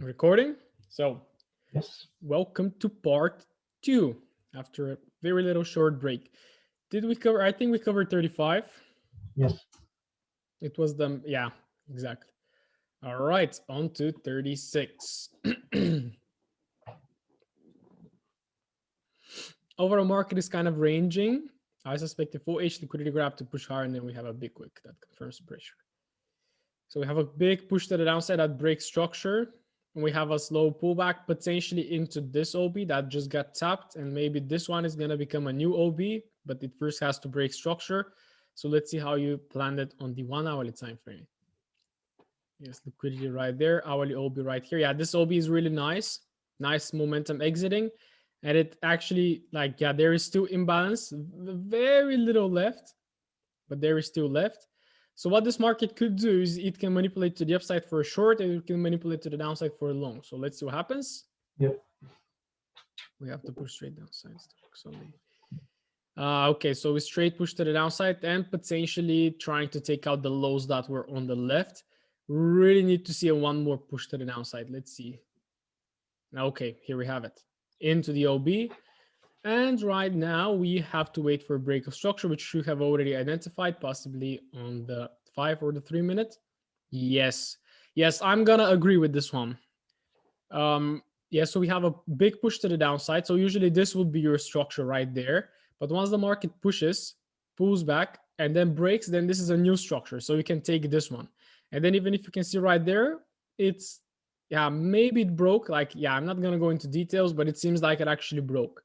Recording. So Yes. welcome to part two after a very little short break. Did we cover? I think we covered 35. Yes. It was the, yeah, exactly. All right, on to 36. Overall market is kind of ranging. I suspect a 4H liquidity grab to push higher, and then we have a big wick that confirms pressure. So we have a big push to the downside that breaks structure. And we have a slow pullback potentially into this OB that just got tapped. And maybe this one is going to become a new OB, but it first has to break structure. So let's see how you planned it on the 1 hourly time frame. Yes, liquidity right there, hourly OB right here. Yeah, this OB is really nice. Nice momentum exiting. And it actually, like, yeah, there is still imbalance. Very little left, but there is still left. So what this market could do is it can manipulate to the upside for a short and it can manipulate to the downside for a long. So let's see what happens. Yep. We have to push straight downside. Okay, so we straight push to the downside and potentially trying to take out the lows that were on the left. Really need to see a one more push to the downside. Let's see. Okay, here we have it. Into the OB. And right now we have to wait for a break of structure, which you have already identified, possibly on the 5 or the 3 minute. Yes. Yes, I'm going to agree with this one. Yeah, so we have a big push to the downside. So usually this would be your structure right there. But once the market pushes, pulls back, and then breaks, then this is a new structure. So you can take this one. And then even if you can see right there, it's, yeah, maybe it broke. Like, yeah, I'm not going to go into details, but it seems like it actually broke.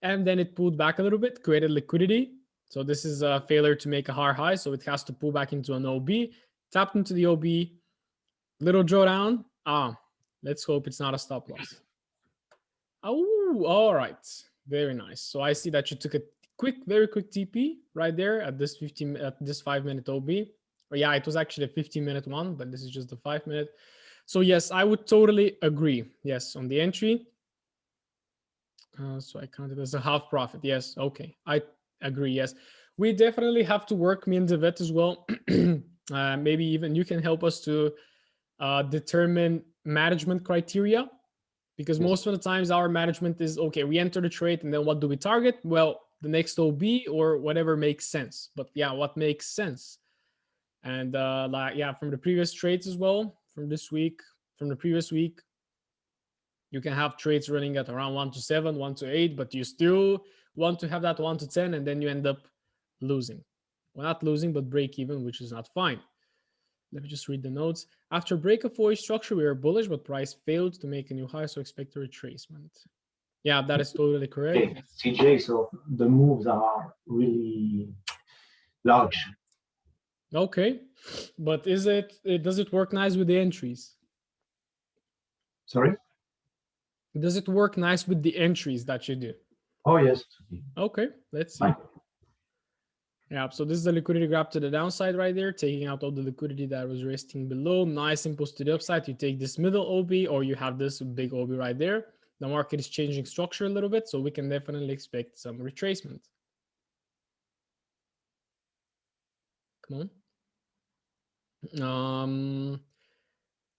And then it pulled back a little bit, created liquidity. So this is a failure to make a higher high. So it has to pull back into an OB, tapped into the OB, little drawdown. Let's hope it's not a stop loss. Oh, all right. Very nice. So I see that you took a very quick TP right there at this 5-minute OB. Or yeah, it was actually a 15-minute one, but this is just the 5-minute. So yes, I would totally agree. Yes, on the entry. So I counted as a half profit. Yes. Okay. I agree. Yes. We definitely have to work, me and the vet as well. Maybe even you can help us to determine management criteria, because Yes. most of the times our management is, okay, we enter the trade and then what do we target? Well, the next OB or whatever makes sense. But yeah, what makes sense? And like, yeah, from the previous trades as well, from this week, from the previous week, you can have trades running at around 1 to 7, 1 to 8, but you still want to have that 1 to 10, and then you end up losing. Well, not losing, but break even, which is not fine. Let me just read the notes. After break of 4 structure, we are bullish, but price failed to make a new high, so expect a retracement. Yeah, that is totally correct. Okay, CJ, so the moves are really large. Okay, but does it work nice with the entries? Sorry? Does it work nice with the entries that you do? Oh, yes. Okay, let's see. Fine. Yeah, so this is the liquidity grab to the downside right there, taking out all the liquidity that was resting below. Nice impulse to the upside. You take this middle OB or you have this big OB right there. The market is changing structure a little bit, so we can definitely expect some retracement. Come on.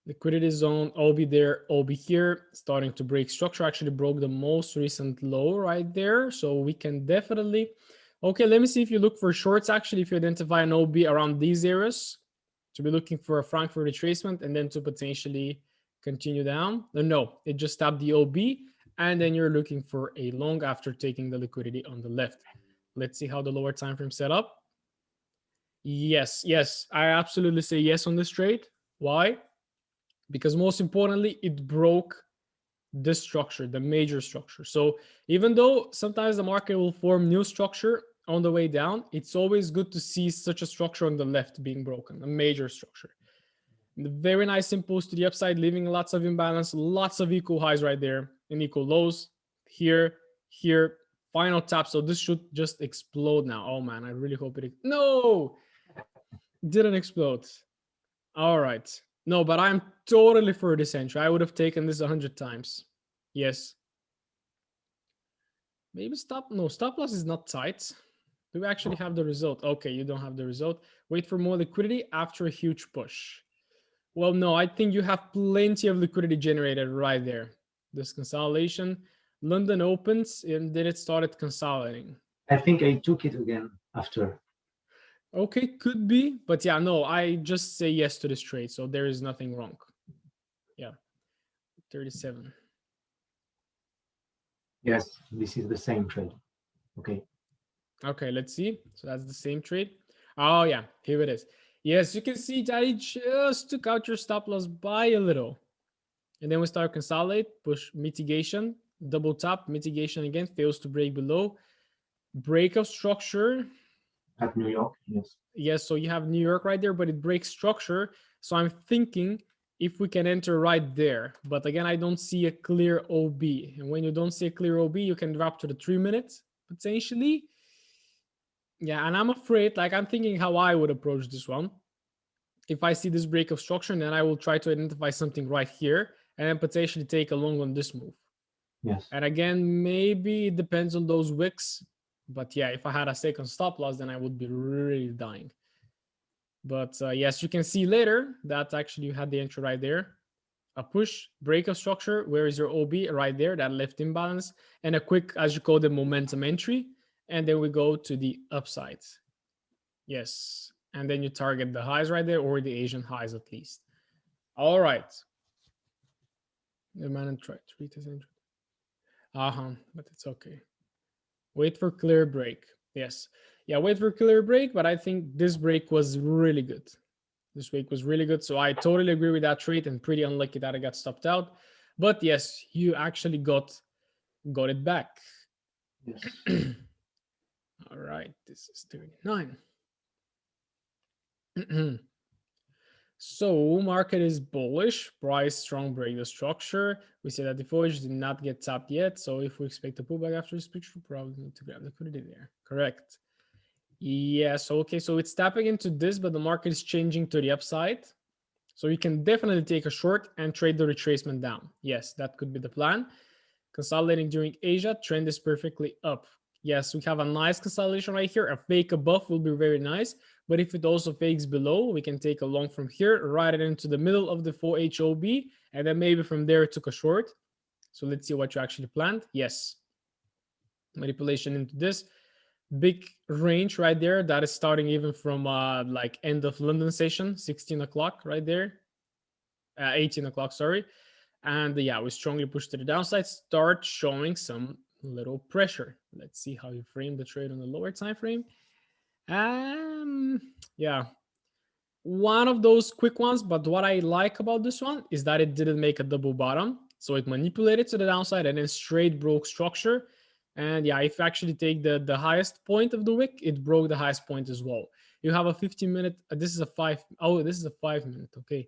Liquidity zone, OB there, OB here, starting to break structure. Actually broke the most recent low right there. So we can definitely, okay, let me see if you look for shorts. Actually, if you identify an OB around these areas, to be looking for a Frankfurt retracement and then to potentially continue down. No, it just tapped the OB and then you're looking for a long after taking the liquidity on the left. Let's see how the lower time frame set up. Yes, I absolutely say yes on this trade. Why? Because most importantly, it broke this structure, the major structure. So even though sometimes the market will form new structure on the way down, it's always good to see such a structure on the left being broken, a major structure. Very nice impulse to the upside, leaving lots of imbalance, lots of equal highs right there and equal lows here, final tap. So this should just explode now. Oh man, I really hope it, no, didn't explode. All right. No, but I'm totally for this entry. I would have taken this 100 times. Yes. Maybe stop loss is not tight. Do we actually have the result? Okay, you don't have the result. Wait for more liquidity after a huge push. Well, no, I think you have plenty of liquidity generated right there. This consolidation, London opens and then it started consolidating. I think I took it again after. Okay, could be, but yeah, no, I just say yes to this trade, so there is nothing wrong. Yeah, 37. Yes, this is the same trade. Okay. Okay, let's see. So that's the same trade. Oh yeah, here it is. Yes, you can see that it just took out your stop loss by a little. And then we start consolidate, push mitigation, double tap, mitigation again, fails to break below. Break of structure. At New York, yes. Yes, so you have New York right there, but it breaks structure. So I'm thinking if we can enter right there. But again, I don't see a clear OB. And when you don't see a clear OB, you can drop to the 3 minutes potentially. Yeah, and I'm afraid, like I'm thinking how I would approach this one. If I see this break of structure, then I will try to identify something right here and then potentially take a long on this move. Yes. And again, maybe it depends on those wicks. But yeah, if I had a second stop loss, then I would be really dying. But yes, you can see later that actually you had the entry right there. A push, break of structure. Where is your OB? Right there, that left imbalance. And a quick, as you call the momentum entry. And then we go to the upside. Yes. And then you target the highs right there or the Asian highs at least. All right. The man and try to retest entry. But it's okay. Wait for clear break. Yes. Yeah, wait for clear break, but I think this break was really good. This week was really good. So I totally agree with that trade and pretty unlucky that I got stopped out. But yes, you actually got it back. Yes. All right. This is 39. So market is bullish. Price strong break the structure. We see that the foliage did not get tapped yet. So if we expect a pullback after this picture, probably need to grab liquidity there. Correct. Yes. Okay. So it's tapping into this, but the market is changing to the upside. So you can definitely take a short and trade the retracement down. Yes, that could be the plan. Consolidating during Asia, trend is perfectly up. Yes, we have a nice consolidation right here. A fake above will be very nice. But if it also fakes below, we can take a long from here, ride it into the middle of the 4 HOB, and then maybe from there it took a short. So let's see what you actually planned. Yes. Manipulation into this. Big range right there. That is starting even from like end of London session, 16 o'clock right there. 18 o'clock, sorry. And yeah, we strongly push to the downside, start showing some little pressure. Let's see how you frame the trade on the lower time frame. Yeah, one of those quick ones, but what I like about this one is that it didn't make a double bottom. So it manipulated to the downside and then straight broke structure. And yeah, if you actually take the highest point of the wick, it broke the highest point as well. You have a 15-minute, this is a 5-minute, okay.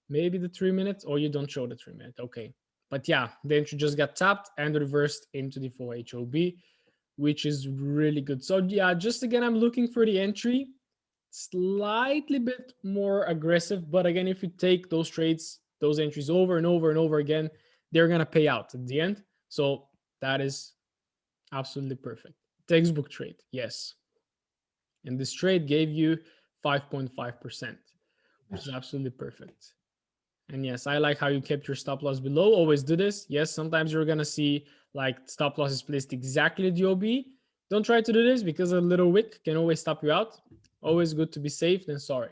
Maybe the 3 minutes, or you don't show the 3 minute. Okay. But yeah, the entry just got tapped and reversed into the 4 HOB, which is really good. So yeah, just again, I'm looking for the entry slightly bit more aggressive. But again, if you take those trades, those entries over and over and over again, they're going to pay out at the end. So that is absolutely perfect. Textbook trade. Yes. And this trade gave you 5.5%, which is absolutely perfect. And yes, I like how you kept your stop loss below. Always do this. Yes, sometimes you're going to see like stop loss is placed exactly at the OB. Don't try to do this because a little wick can always stop you out. Always good to be safe than sorry.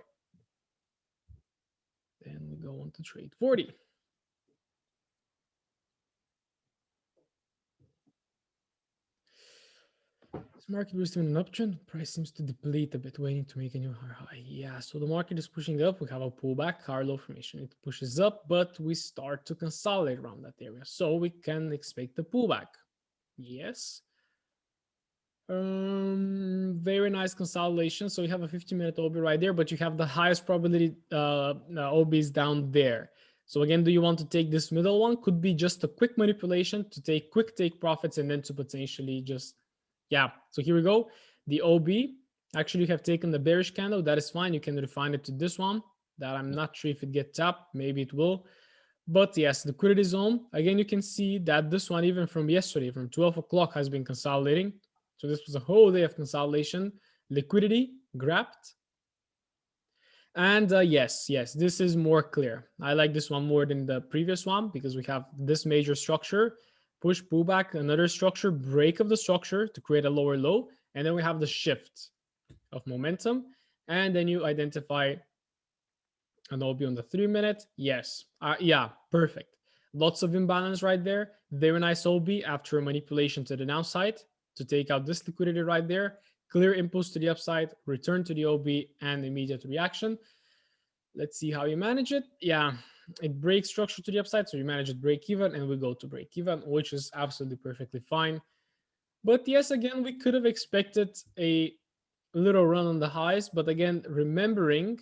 Then we go on to trade 40. This market was doing an uptrend. Price seems to deplete a bit, waiting to make a new high. Yeah, so the market is pushing up. We have a pullback, higher low formation. It pushes up, but we start to consolidate around that area. So we can expect a pullback. Yes. Very nice consolidation. So you have a 15-minute OB right there, but you have the highest probability OBs down there. So again, do you want to take this middle one? Could be just a quick manipulation to take profits and then to potentially just, yeah. So here we go. The OB, actually you have taken the bearish candle. That is fine. You can refine it to this one that I'm not sure if it gets tapped. Maybe it will. But yes, liquidity zone. Again, you can see that this one, even from yesterday, from 12 o'clock has been consolidating. So this was a whole day of consolidation. Liquidity grabbed. And yes, this is more clear. I like this one more than the previous one because we have this major structure, push, pullback, another structure, break of the structure to create a lower low. And then we have the shift of momentum. And then you identify an OB on the 3 minute. Yes. Yeah, perfect. Lots of imbalance right there. Very nice OB after a manipulation to the downside to take out this liquidity right there. Clear impulse to the upside, return to the OB, and immediate reaction. Let's see how you manage it. Yeah, it breaks structure to the upside. So you manage it break even, and we go to break even, which is absolutely perfectly fine. But yes, again, we could have expected a little run on the highs. But again, remembering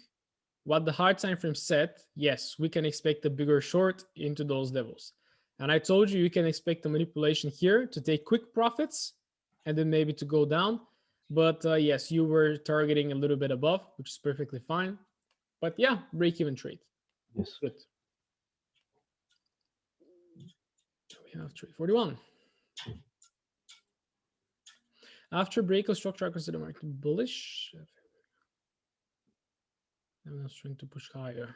what the hard time frame said, yes, we can expect a bigger short into those levels. And I told you can expect the manipulation here to take quick profits and then maybe to go down. But yes, you were targeting a little bit above, which is perfectly fine. But yeah, break even trade. Yes. Good. We have trade 41. After break of structure, I consider market bullish. I'm not trying to push higher.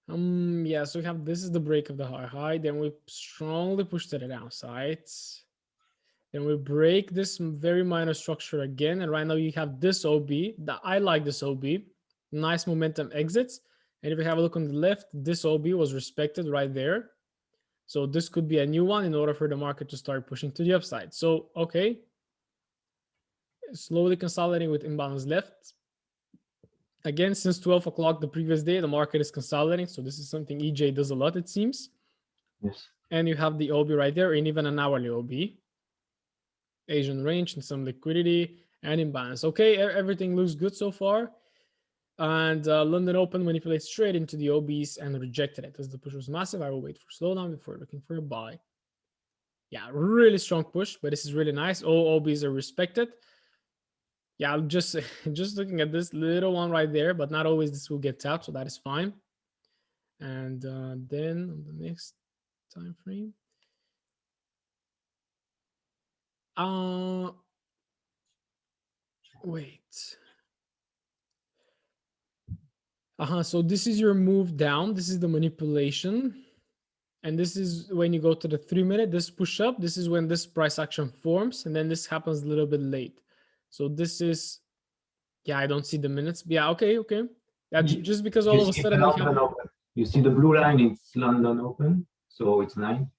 Yeah, so we have this is the break of the high. Then we strongly push to the downside. Then we break this very minor structure again. And right now you have this OB. I like this OB. Nice momentum exits. And if you have a look on the left, this OB was respected right there. So this could be a new one in order for the market to start pushing to the upside. So, okay. Slowly consolidating with imbalance left. Again, since 12 o'clock the previous day, the market is consolidating. So this is something EJ does a lot, it seems. Yes. And you have the OB right there, and even an hourly OB. Asian range and some liquidity and imbalance. Okay, everything looks good so far. And London Open manipulates straight into the OBs and rejected it. As the push was massive, I will wait for slowdown before looking for a buy. Yeah, really strong push, but this is really nice. All OBs are respected. Yeah, I'm just looking at this little one right there, but not always this will get tapped, so that is fine. And then on the next time frame, wait. So this is your move down. This is the manipulation. And this is when you go to the 3 minute, this push up. This is when this price action forms. And then this happens a little bit late. So this is, yeah, I don't see the minutes. Yeah, okay. Yeah, just because all of a sudden we have. Open. You see the blue line, it's London Open. So it's 9.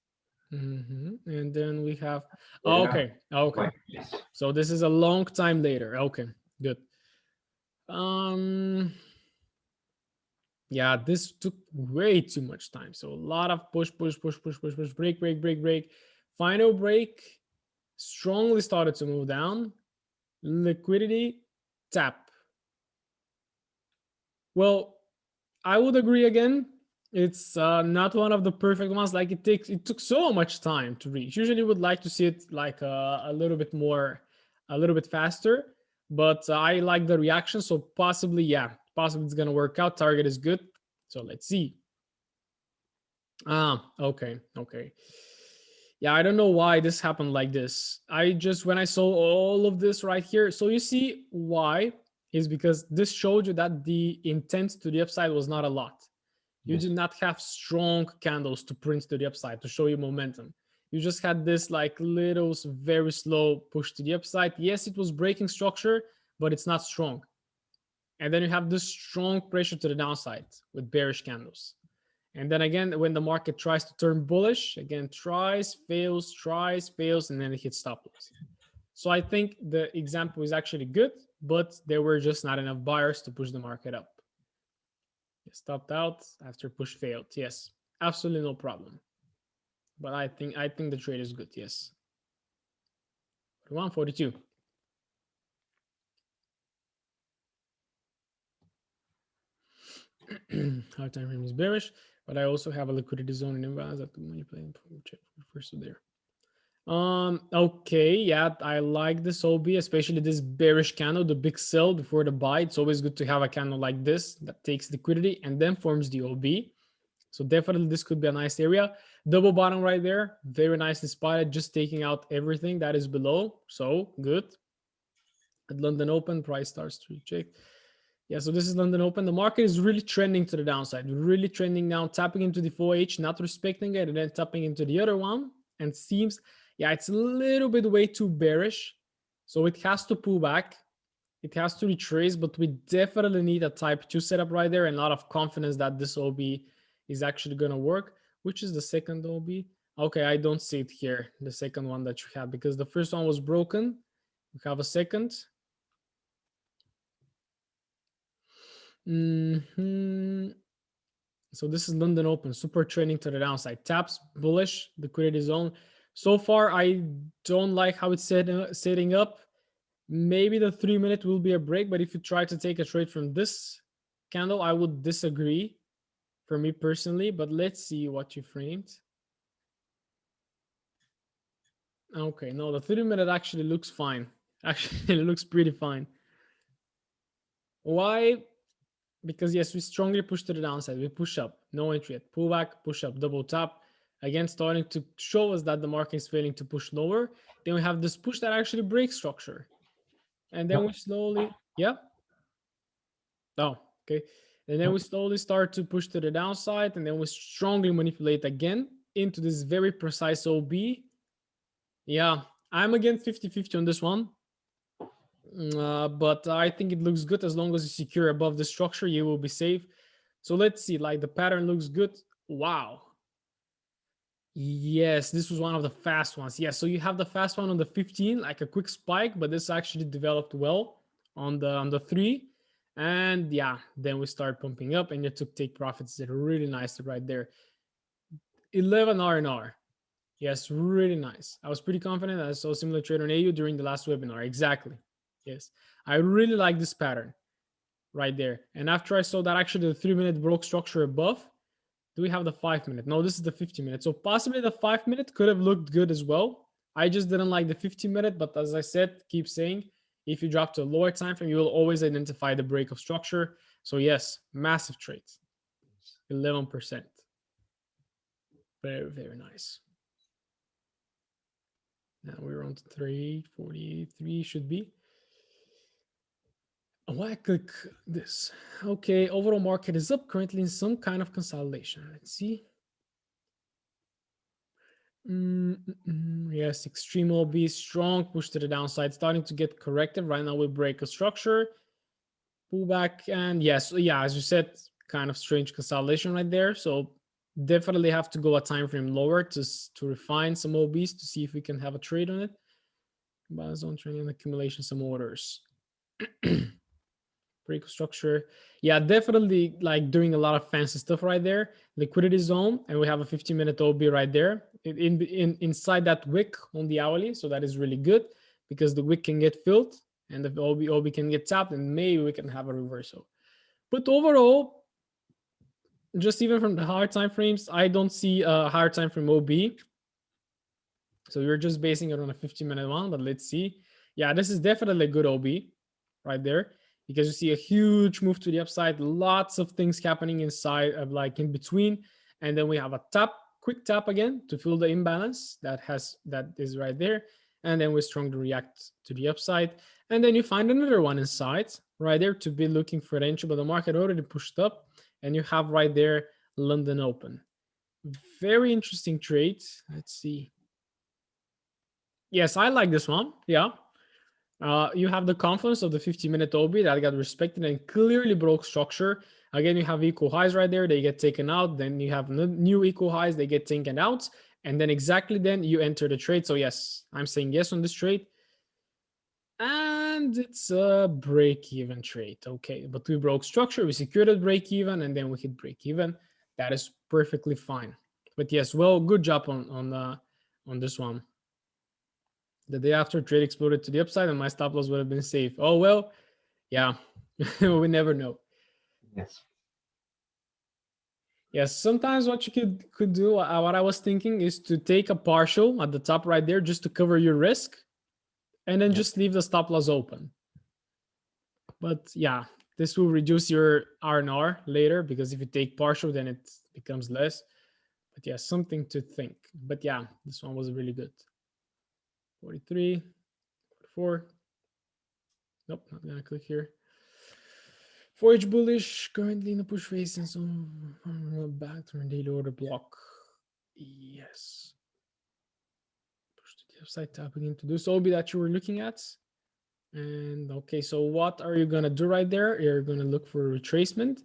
And then we have, Yeah. okay. Yes. So this is a long time later. Okay, good. Yeah, this took way too much time. So a lot of push, break. Final break, strongly started to move down. Liquidity, tap. Well, I would agree again. It's not one of the perfect ones. Like it took so much time to reach. Usually would like to see it like a little bit more, a little bit faster. But I like the reaction. So possibly it's going to work out. Target is good. So let's see. Okay. Yeah, I don't know why this happened like this. When I saw all of this right here, so you see why is because this showed you that the intent to the upside was not a lot. You did not have strong candles to print to the upside to show you momentum. You just had this like little very slow push to the upside. Yes, it was breaking structure, but it's not strong. And then you have this strong pressure to the downside with bearish candles. And then again, when the market tries to turn bullish, again, tries, fails, and then it hits stop loss. So I think the example is actually good, but there were just not enough buyers to push the market up. Stopped out after push failed. Yes, absolutely no problem. But I think the trade is good. Yes. 142. Hard time frame is bearish, but I also have a liquidity zone in imbalance that manipulating check first there. Okay, yeah, I like this OB, especially this bearish candle, the big sell before the buy. It's always good to have a candle like this that takes liquidity and then forms the OB. So definitely this could be a nice area. Double bottom right there, very nicely spotted, just taking out everything that is below. So good. At London Open, price starts to reject. Yeah, so this is London Open. The market is really trending to the downside, really trending now, tapping into the 4H, not respecting it, and then tapping into the other one. And seems, yeah, it's a little bit way too bearish. So it has to pull back. It has to retrace, but we definitely need a type 2 setup right there and a lot of confidence that this OB is actually going to work. Which is the second OB? Okay, I don't see it here, the second one that you have, because the first one was broken. We have a second. So this is London Open, super trending to the downside. Taps, bullish, liquidity zone. So far, I don't like how it's setting up. Maybe the 3 minute will be a break, but if you try to take a trade from this candle, I would disagree for me personally, but let's see what you framed. Okay, no, the 3 minute actually looks fine. Actually, it looks pretty fine. Why? Because yes, we strongly push to the downside. We push up, no entry yet. Pull back, push up, double tap. Again, starting to show us that the market is failing to push lower. Then we have this push that actually breaks structure. And then we slowly, yeah. Oh, okay. And then we slowly start to push to the downside, and then we strongly manipulate again into this very precise OB. Yeah, I'm again 50-50 on this one. But I think it looks good as long as you secure above the structure, you will be safe. So let's see, like the pattern looks good. Wow. Yes, this was one of the fast ones. Yeah, so you have the fast one on the 15, like a quick spike, but this actually developed well on the 3. And yeah, then we start pumping up and you took take profits that are really nice right there. 11 R&R. Yes, really nice. I was pretty confident. I saw similar trade on AU during the last webinar. Exactly. Yes. I really like this pattern right there. And after I saw that actually the 3 minute broke structure above, do we have the 5 minute? No, this is the 50 minute. So possibly the 5 minute could have looked good as well. I just didn't like the 50 minute, but as I said, keep saying, if you drop to a lower time frame, you will always identify the break of structure. So yes, massive trades, 11%. Very, very nice. Now we're on to 343 should be. Why click this? Okay, overall market is up currently in some kind of consolidation. Let's see. Yes, extreme OB, strong push to the downside, starting to get corrected. Right now we break a structure, pull back, and yes, yeah, as you said, kind of strange consolidation right there. So definitely have to go a time frame lower to refine some OBs to see if we can have a trade on it. Balance on training and accumulation, some orders. Break structure. Yeah, definitely like doing a lot of fancy stuff right there. Liquidity zone, and we have a 15-minute OB right there inside that wick on the hourly. So that is really good because the wick can get filled and the OB can get tapped, and maybe we can have a reversal. But overall, just even from the higher time frames, I don't see a higher time frame OB. So you're just basing it on a 15-minute one, but let's see. Yeah, this is definitely a good OB right there because you see a huge move to the upside, lots of things happening inside of like in between. And then we have a tap, quick tap again to fill the imbalance that is right there. And then we strongly react to the upside. And then you find another one inside right there to be looking for the entry, but the market already pushed up and you have right there London Open. Very interesting trade. Let's see. Yes, I like this one. Yeah. You have the confluence of the 50-minute OB that got respected and clearly broke structure. Again, you have equal highs right there. They get taken out. Then you have new equal highs. They get taken out. And then exactly then you enter the trade. So yes, I'm saying yes on this trade. And it's a break-even trade. Okay, but we broke structure. We secured a break-even, and then we hit break-even. That is perfectly fine. But yes, well, good job on this one. The day after, trade exploded to the upside and my stop loss would have been safe. Oh, well, yeah, we never know. Yes. Yes, sometimes what you could do, what I was thinking is to take a partial at the top right there just to cover your risk and then just leave the stop loss open. But yeah, this will reduce your R&R later because if you take partial, then it becomes less. But yeah, something to think. But yeah, this one was really good. 43, 44. Nope, not gonna click here. 4H bullish, currently in the push phase, and so back to our daily order block. Yes. Push to the upside, tapping into this OB that you were looking at. And okay, so what are you gonna do right there? You're gonna look for a retracement,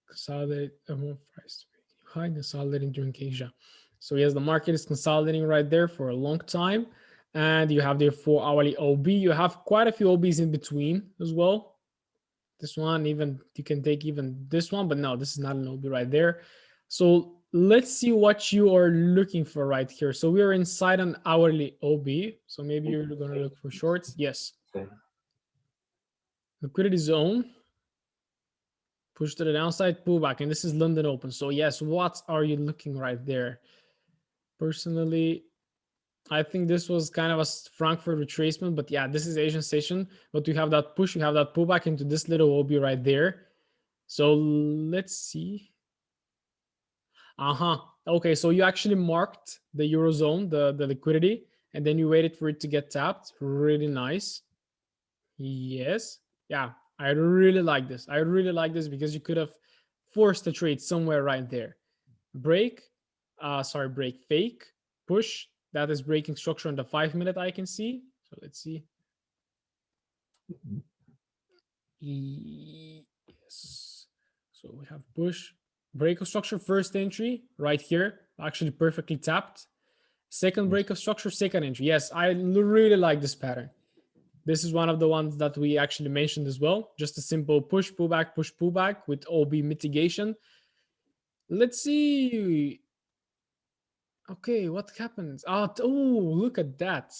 consolidate more price high, consolidating during Asia. So yes, the market is consolidating right there for a long time, and you have the 4-hourly OB. You have quite a few OBs in between as well. This one, even you can take even this one, but no, this is not an OB right there. So let's see what you are looking for right here. So we are inside an hourly OB. So maybe you're going to look for shorts. Yes. Liquidity zone. Push to the downside, pullback. And this is London Open. So yes, what are you looking right there? Personally, I think this was kind of a Frankfurt retracement, but yeah, this is Asian session. But you have that push, you have that pullback into this little OB right there. So let's see. Okay, so you actually marked the Eurozone, the liquidity, and then you waited for it to get tapped. Really nice. Yes. Yeah, I really like this. I really like this because you could have forced the trade somewhere right there. Break, break, fake, push. That is breaking structure on the 5-minute I can see. So let's see. Yes. So we have push, break of structure, first entry right here, actually perfectly tapped. Second break of structure, second entry. Yes, I really like this pattern. This is one of the ones that we actually mentioned as well. Just a simple push, pullback, push, pullback with OB mitigation. Let's see. Okay, what happens? Oh, look at that.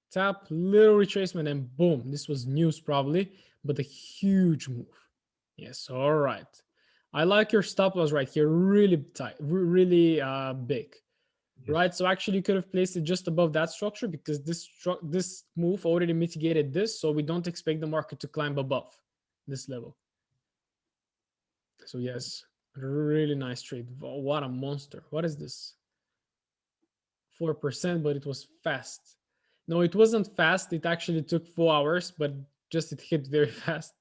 Tap, little retracement, and boom. This was news probably, but a huge move. Yes, all right. I like your stop loss right here, really tight, really big. Yes. Right? So actually you could have placed it just above that structure because this move already mitigated this, so we don't expect the market to climb above this level. So yes, really nice trade. What a monster. What is this? 4%, but it was fast. No, it wasn't fast. It actually took 4 hours, but just it hit very fast.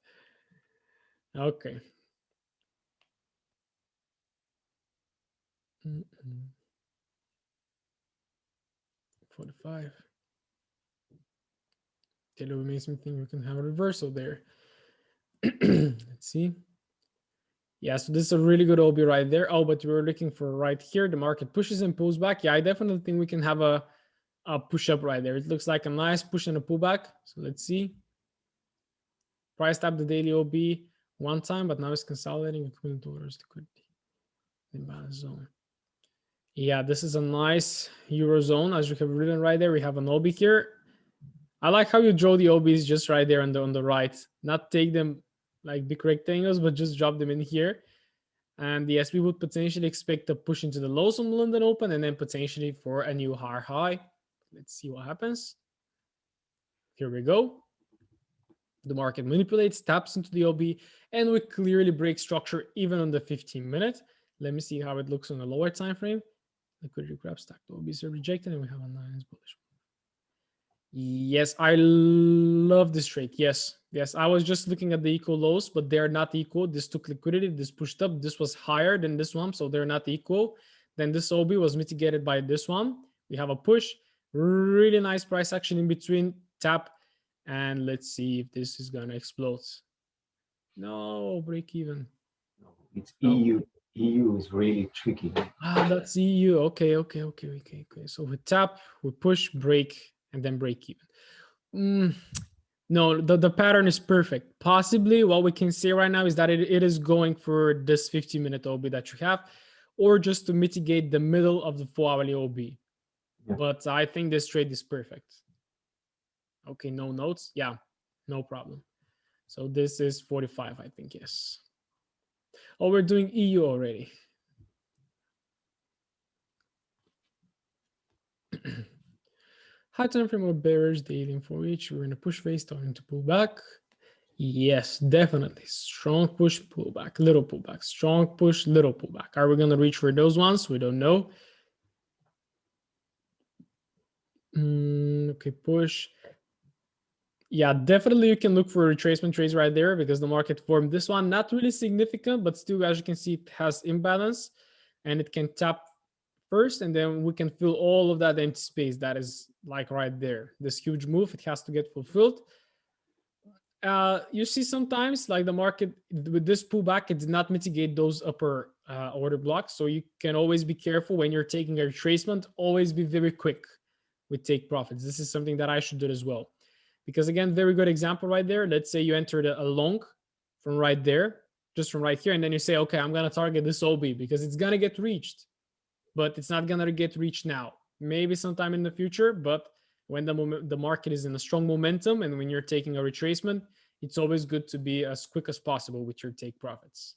Okay. 45. Taylor makes me think we can have a reversal there. Let's see. Yeah, so this is a really good OB right there. Oh, but we were looking for right here. The market pushes and pulls back. Yeah, I definitely think we can have a push up right there. It looks like a nice push and a pullback. So let's see. Price tap the daily OB one time, but now it's consolidating equivalent orders liquidity. Imbalance zone. Yeah, this is a nice Eurozone. As you have written right there, we have an OB here. I like how you draw the OBs just right there on the right. Not take them like big rectangles, but just drop them in here. And yes, we would potentially expect a push into the lows on the London Open and then potentially for a new higher high. Let's see what happens. Here we go. The market manipulates, taps into the OB, and we clearly break structure even on the 15-minute. Let me see how it looks on the lower time frame. Liquidity grab stack. The OBs are rejected, and we have a nice bullish. Yes, I love this trade. Yes, I was just looking at the equal lows, but they're not equal. This took liquidity, this pushed up, this was higher than this one, so they're not equal. Then this OB was mitigated by this one. We have a push, really nice price action in between, tap, and let's see if this is gonna explode. No, break even. It's EU. EU is really tricky. That's EU. Okay. So we tap, we push, break, and then break even. No, the pattern is perfect. Possibly what we can say right now is that it is going for this 15-minute OB that you have, or just to mitigate the middle of the 4-hourly OB. Yeah. But I think this trade is perfect. Okay, no notes. Yeah, no problem. So this is 45, I think, yes. Oh, we're doing EU already. High time frame or bearish daily for each. We're in a push phase, starting to pull back. Yes, definitely. Strong push, pullback, little pullback. Strong push, little pullback. Are we going to reach for those ones? We don't know. Okay, push. Yeah, definitely you can look for retracement trades right there because the market formed this one. Not really significant, but still, as you can see, it has imbalance and it can tap first and then we can fill all of that empty space that is like right there. This huge move, it has to get fulfilled. You see sometimes like the market with this pullback, it did not mitigate those upper order blocks. So you can always be careful when you're taking a retracement, always be very quick with take profits. This is something that I should do as well. Because again, very good example right there. Let's say you entered a long from right there, just from right here. And then you say, okay, I'm going to target this OB because it's going to get reached, but it's not going to get reached now. Maybe sometime in the future, but when the market is in a strong momentum and when you're taking a retracement, it's always good to be as quick as possible with your take profits.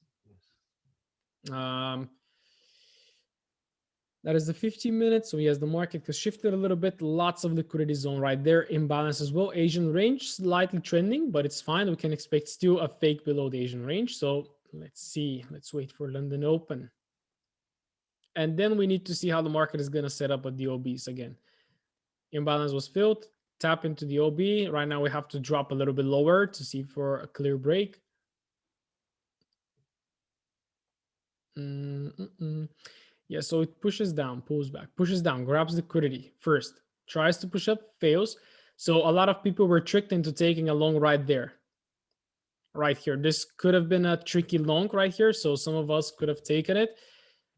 That is the 15 minutes. So yes, the market has shifted a little bit. Lots of liquidity zone right there. Imbalance as well. Asian range slightly trending, but it's fine. We can expect still a fake below the Asian range. So let's see. Let's wait for London Open. And then we need to see how the market is going to set up at the OBs again. Imbalance was filled. Tap into the OB. Right now we have to drop a little bit lower to see for a clear break. Yeah, so it pushes down, pulls back, pushes down, grabs liquidity first, tries to push up, fails. So a lot of people were tricked into taking a long right there, right here. This could have been a tricky long right here. So some of us could have taken it.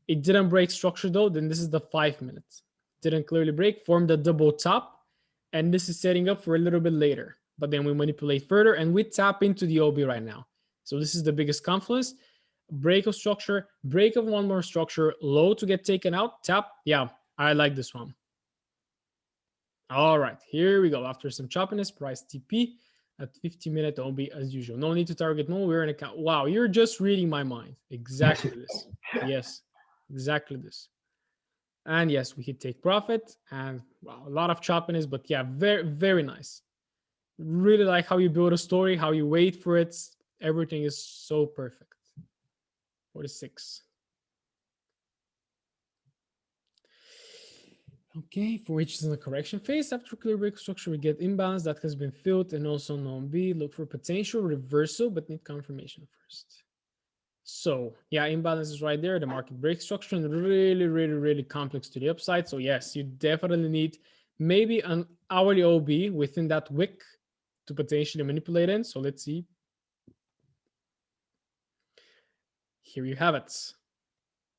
It didn't break structure though. Then this is the 5 minutes. Didn't clearly break, formed a double top. And this is setting up for a little bit later. But then we manipulate further and we tap into the OB right now. So this is the biggest confluence. Break of structure, break of one more structure, low to get taken out, tap. Yeah, I like this one. All right, here we go. After some choppiness, price TP at 50-minute OB as usual. No need to target, no, we're in account. Wow, you're just reading my mind. Exactly this. Yes, exactly this. And yes, we could take profit and wow, a lot of choppiness, but yeah, very, very nice. Really like how you build a story, how you wait for it. Everything is so perfect. 46. Okay, for which is in the correction phase. After clear break structure, we get imbalance that has been filled and also non-B. Look for potential reversal, but need confirmation first. So yeah, imbalance is right there. The market break structure and really, really, really complex to the upside. So yes, you definitely need maybe an hourly OB within that wick to potentially manipulate in. So let's see. Here you have it.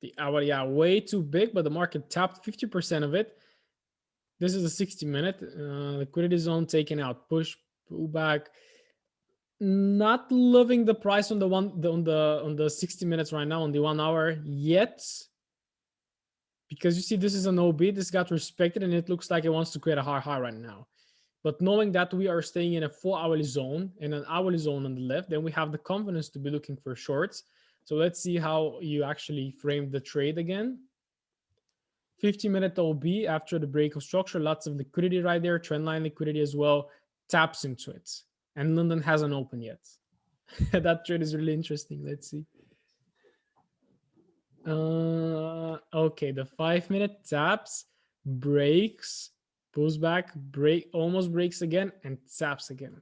The hour, yeah, way too big, but the market tapped 50% of it. This is a 60-minute liquidity zone taken out, push, pull back. Not loving the price on the 60 minutes right now on the 1 hour yet, because you see this is an OB. This got respected and it looks like it wants to create a high right now. But knowing that we are staying in a 4-hourly zone and an hourly zone on the left, then we have the confidence to be looking for shorts. So let's see how you actually frame the trade again. 50-minute OB after the break of structure, lots of liquidity right there, trendline liquidity as well, taps into it. And London hasn't opened yet. That trade is really interesting. Let's see. Okay, the 5-minute taps, breaks, pulls back, almost breaks again, and taps again.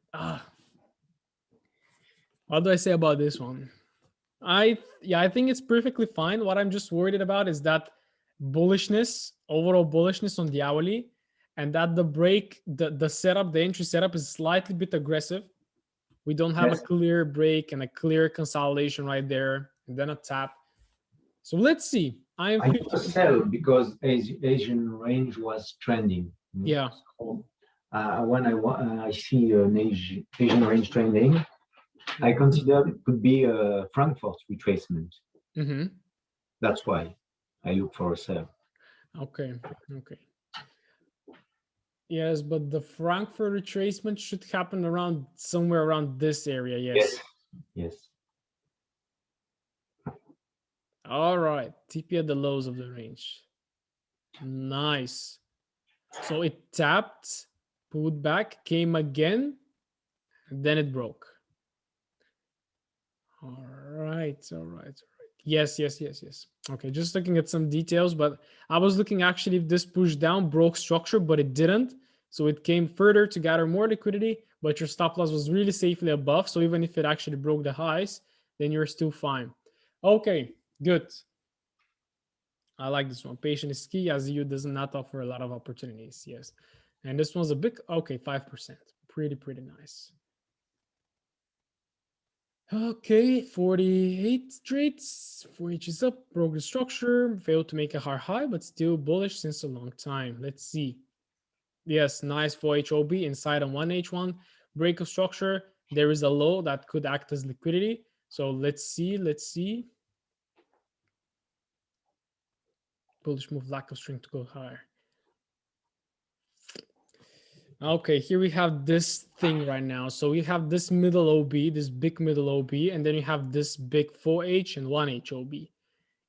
What do I say about this one? I think it's perfectly fine. What I'm just worried about is that bullishness, overall bullishness on the hourly, and that the break, the setup, the entry setup is slightly bit aggressive. We don't have a clear break and a clear consolidation right there, and then a tap. So let's see. I need to sell because Asian range was trending. Yeah. So, when I see an Asian range trending, I consider it could be a Frankfurt retracement. That's why I look for a sell. Okay. Yes, but the Frankfurt retracement should happen around somewhere around this area. Yes. All right. TP at the lows of the range. Nice. So it tapped, pulled back, came again, and then it broke. All right. Yes. Okay, just looking at some details, but I was looking actually if this pushed down, broke structure, but it didn't. So it came further to gather more liquidity, but your stop loss was really safely above. So even if it actually broke the highs, then you're still fine. Okay, good. I like this one. Patient is key, as you does not offer a lot of opportunities. Yes. And this one's a big, okay, 5%. Pretty nice. Okay, 48 trades, 4 inches up, broke the structure, failed to make a hard high, but still bullish since a long time. Let's see. Yes, nice for HOB inside on 1H1, break of structure. There is a low that could act as liquidity. So let's see. Bullish move, lack of strength to go higher. Okay, here we have this thing right now. So we have this middle OB, this big middle OB, and then you have this big 4H and 1H OB.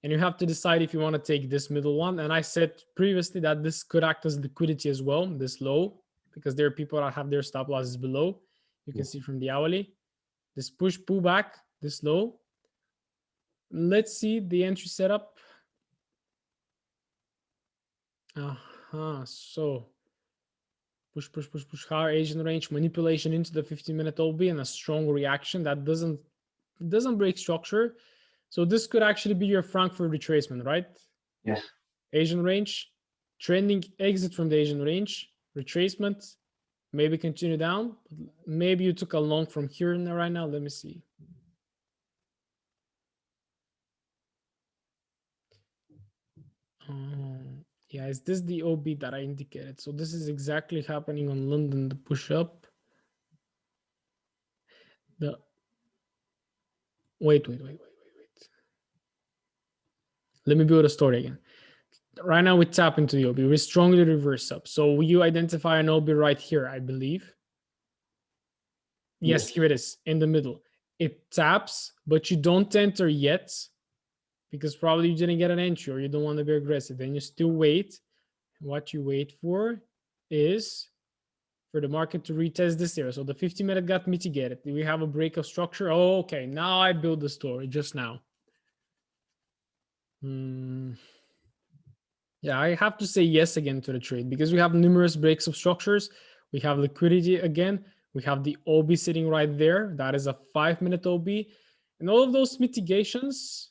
And you have to decide if you want to take this middle one. And I said previously that this could act as liquidity as well, this low, because there are people that have their stop losses below. You can see from the hourly. This push, pull back, this low. Let's see the entry setup. So push higher Asian range, manipulation into the 15-minute OB, and a strong reaction that doesn't break structure. So this could actually be your Frankfurt retracement, right? Yes. Asian range, trending exit from the Asian range, retracement, maybe continue down. Maybe you took a long from here right now. Let me see. Yeah, is this the OB that I indicated? So this is exactly happening on London, the push up. Wait. Let me build a story again. Right now we tap into the OB. We strongly reverse up. So you identify an OB right here, I believe. Yes, here it is in the middle. It taps, but you don't enter yet because probably you didn't get an entry or you don't want to be aggressive. Then you still wait. What you wait for is for the market to retest this area. So the 50-minute got mitigated. We have a break of structure. Oh, okay, now I build the story just now. Yeah, I have to say yes again to the trade because we have numerous breaks of structures. We have liquidity again. We have the OB sitting right there. That is a 5-minute OB. And all of those mitigations.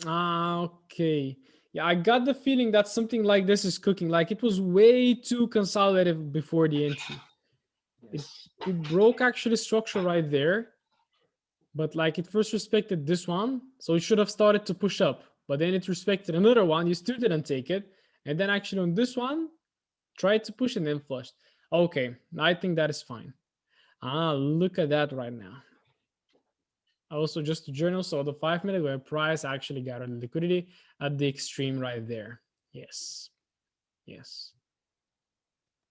Okay. Yeah, I got the feeling that something like this is cooking. Like it was way too consolidative before the entry. Yes. It broke actually structure right there. But like it first respected this one. So it should have started to push up. But then it respected another one. You still didn't take it. And then actually on this one, tried to push and then flushed. Okay, I think that is fine. Look at that right now. Also just to journal, so the 5-minute where price actually got a liquidity at the extreme right there. Yes.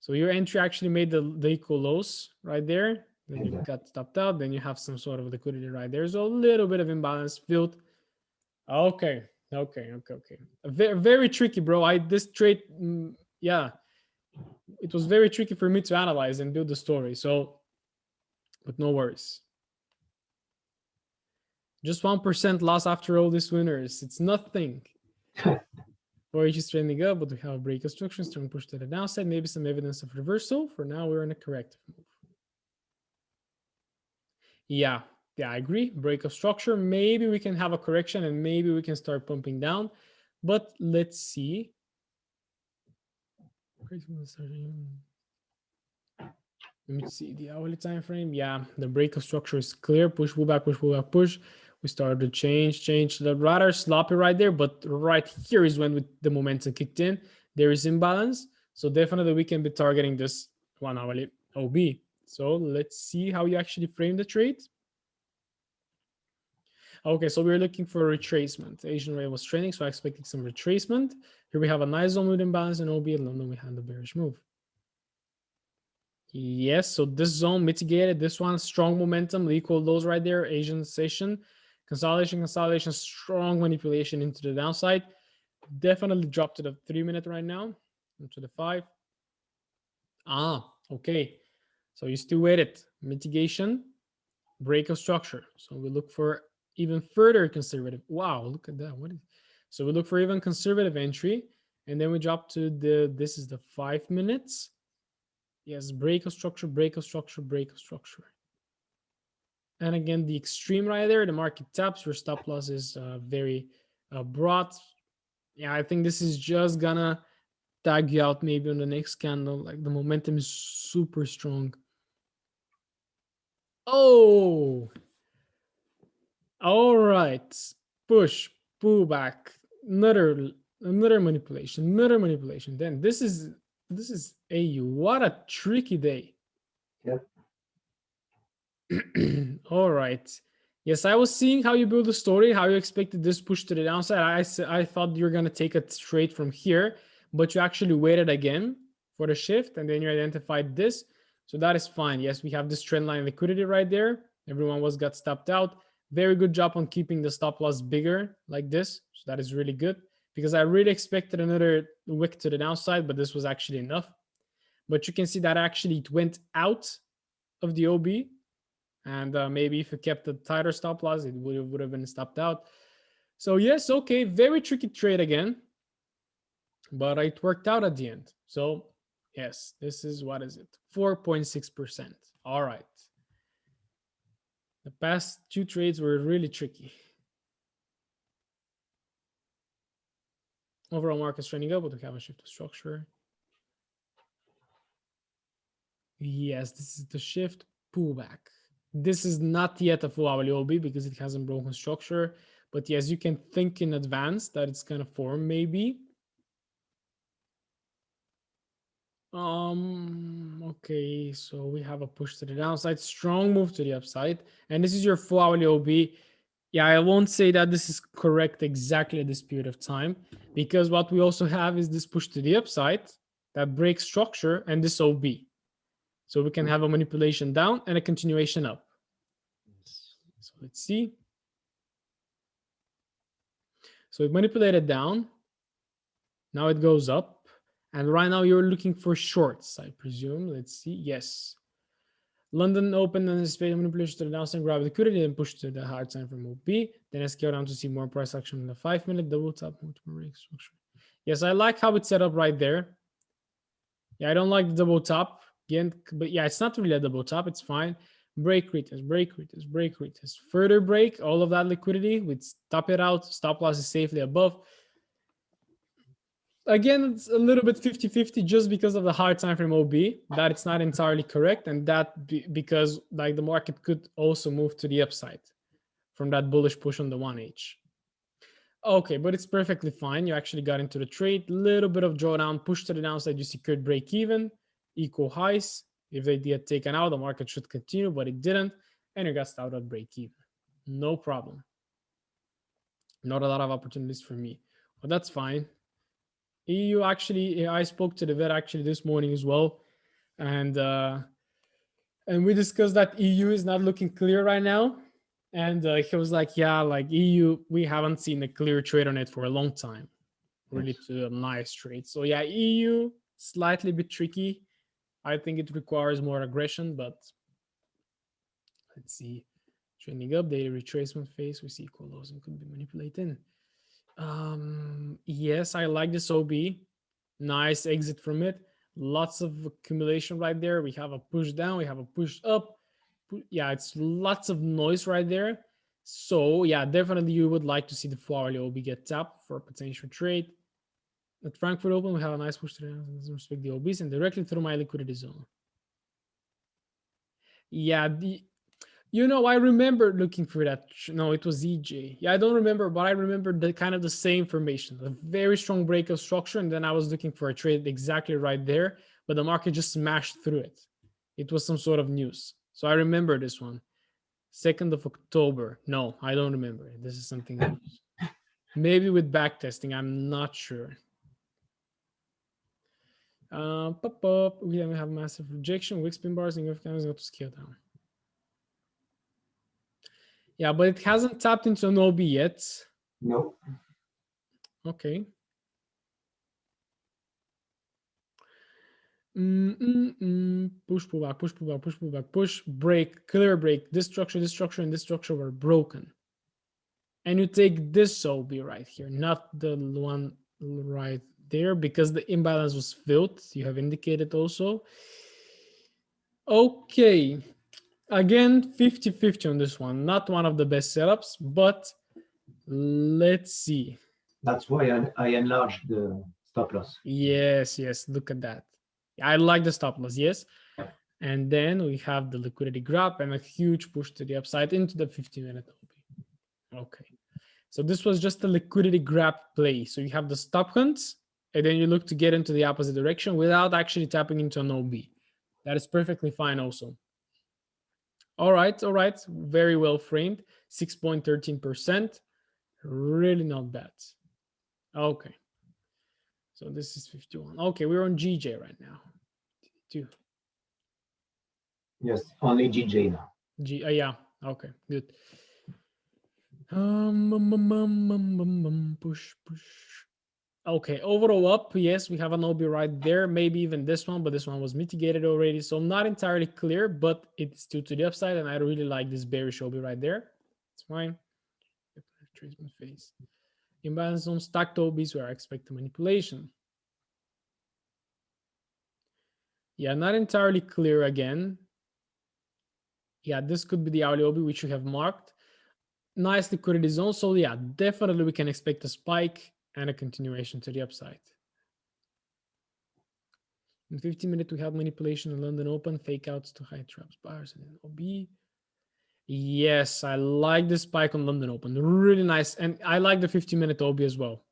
So your entry actually made the equal lows right there. Then you got stopped out. Then you have some sort of liquidity right there. So a little bit of imbalance filled. Okay. Very, very tricky, bro. This trade, yeah, it was very tricky for me to analyze and build the story. So, but no worries. Just 1% loss after all these winners. It's nothing. 4H is trending up, but we have a break of structure, strong push to the downside, maybe some evidence of reversal. For now, we're in a corrective move. Yeah, I agree. Break of structure. Maybe we can have a correction and maybe we can start pumping down. But let's see. Let me see the hourly time frame. Yeah, the break of structure is clear. Push, pull back, push, pull back, push. We started to change. The rather sloppy right there, but right here is when the momentum kicked in. There is imbalance. So definitely we can be targeting this 1 hourly OB. So let's see how you actually frame the trade. Okay, so we're looking for a retracement. Asian rate was trending, so I expected some retracement. Here we have a nice zone with imbalance in OB. In London, we had the bearish move. Yes, so this zone mitigated. This one, strong momentum, equal lows right there. Asian session, consolidation, strong manipulation into the downside. Definitely dropped to the 3-minute right now, into the 5. Okay. So you still waited. Mitigation, break of structure. So we look for even further conservative. Wow, look at that. So we look for even conservative entry, and then we drop to this is the 5 minutes. Yes, break of structure, break of structure, break of structure. And again, the extreme right there, the market taps, your stop loss is very broad. Yeah, I think this is just gonna tag you out maybe on the next candle. Like the momentum is super strong. Oh, all right. Push, pull back. Another manipulation. Then this is AU. What a tricky day. Yep. All right. Yes, I was seeing how you build the story, how you expected this push to the downside. I thought you were gonna take it straight from here, but you actually waited again for the shift, and then you identified this. So that is fine. Yes, we have this trend line liquidity right there. Everyone got stopped out. Very good job on keeping the stop loss bigger like this. So that is really good because I really expected another wick to the downside, but this was actually enough. But you can see that actually it went out of the OB, and maybe if you kept a tighter stop loss, it would have been stopped out. So yes, okay, very tricky trade again, but it worked out at the end. So yes, this is, what is it, 4.6%. All right, the past two trades were really tricky. Overall market's trending up, but we have a shift of structure. Yes, this is the shift pullback. This is not yet a full hourly OB because it hasn't broken structure. But yes, you can think in advance that it's gonna form maybe. Okay, so we have a push to the downside, strong move to the upside, and this is your full hourly OB. Yeah, I won't say that this is correct exactly at this period of time, because what we also have is this push to the upside that breaks structure and this OB. So we can have a manipulation down and a continuation up. So let's see. So it manipulated down. Now it goes up. And right now you're looking for shorts, I presume. Let's see. Yes. London opened and anticipated manipulation to the downside, grab liquidity, and push to the hard time from OP. Then scale down to see more price action in the 5-minute double top break structure. Yes, I like how it's set up right there. Yeah, I don't like the double top again, but yeah, it's not really a double top. It's fine. Break retest, break retest, break retest. Further break, all of that liquidity. We top it out. Stop loss is safely above. Again, it's a little bit 50-50 just because of the hard time frame OB, that it's not entirely correct, and that because like the market could also move to the upside from that bullish push on the 1H. Okay, but it's perfectly fine. You actually got into the trade, little bit of drawdown, push to the downside, you secured break even, equal highs. If they get taken out, the market should continue, but it didn't, and you got started at break even. No problem. Not a lot of opportunities for me, but that's fine. EU actually, I spoke to the vet actually this morning as well, and we discussed that EU is not looking clear right now, and he was like, yeah, like EU, we haven't seen a clear trade on it for a long time, really to a nice trade. So yeah, EU slightly bit tricky. I think it requires more aggression, but let's see. Trending up, daily retracement phase, we see equal lows and could be manipulated. Yes, I like this OB. Nice exit from it. Lots of accumulation right there. We have a push down, we have a push up. Yeah, it's lots of noise right there. So yeah, definitely you would like to see the full hourly OB get tapped for a potential trade. At Frankfurt Open, we have a nice push to the doesn't respect the OBs and directly through my liquidity zone. Yeah, I remember looking for that. No, it was EJ. Yeah, I don't remember, but I remember the kind of the same formation, a very strong break of structure. And then I was looking for a trade exactly right there, but the market just smashed through it. It was some sort of news. So I remember this one. 2nd of October. No, I don't remember it. This is something else. Maybe with backtesting. I'm not sure. We have massive rejection. Wick spin bars and graphic candles go to scale down. Yeah, but it hasn't tapped into an OB yet. No. Okay. Push, pull back, push, pull back, push, pull back, push, break, clear break. This structure, and this structure were broken. And you take this OB right here, not the one right there, because the imbalance was filled. You have indicated also. Okay. Again, 50-50 on this one. Not one of the best setups, but let's see. That's why I enlarged the stop loss. Yes, yes. Look at that. I like the stop loss, yes. Yeah. And then we have the liquidity grab and a huge push to the upside into the 50-minute OB. Okay. So this was just a liquidity grab play. So you have the stop hunts, and then you look to get into the opposite direction without actually tapping into an OB. That is perfectly fine also. All right, all right. Very well framed. 6.13%. Really not bad. Okay. So this is 51. Okay, we're on GJ right now. Two. Yes, only GJ now. Yeah. Okay, good. Push, push. Okay, overall up, yes, we have an OB right there, maybe even this one, but this one was mitigated already, so I'm not entirely clear, but it's still to the upside, and I really like this bearish OB right there. It's fine. Retracement phase. Imbalance on stacked OBs where I expect the manipulation. Yeah, not entirely clear again. Yeah, this could be the hourly OB, which we have marked. Nice liquidity zone, so yeah, definitely we can expect a spike and a continuation to the upside. In 15 minutes, we have manipulation in London Open, fake outs to high traps, buyers, and then OB. Yes, I like the spike on London Open. Really nice. And I like the 15-minute OB as well.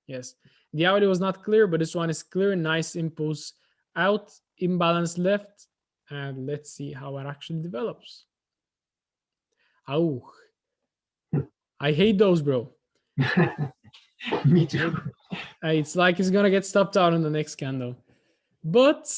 Yes. The audio was not clear, but this one is clear. Nice impulse out, imbalance left. And let's see how it actually develops. Oh, I hate those, bro. Me too. It's like it's going to get stopped out in the next candle. But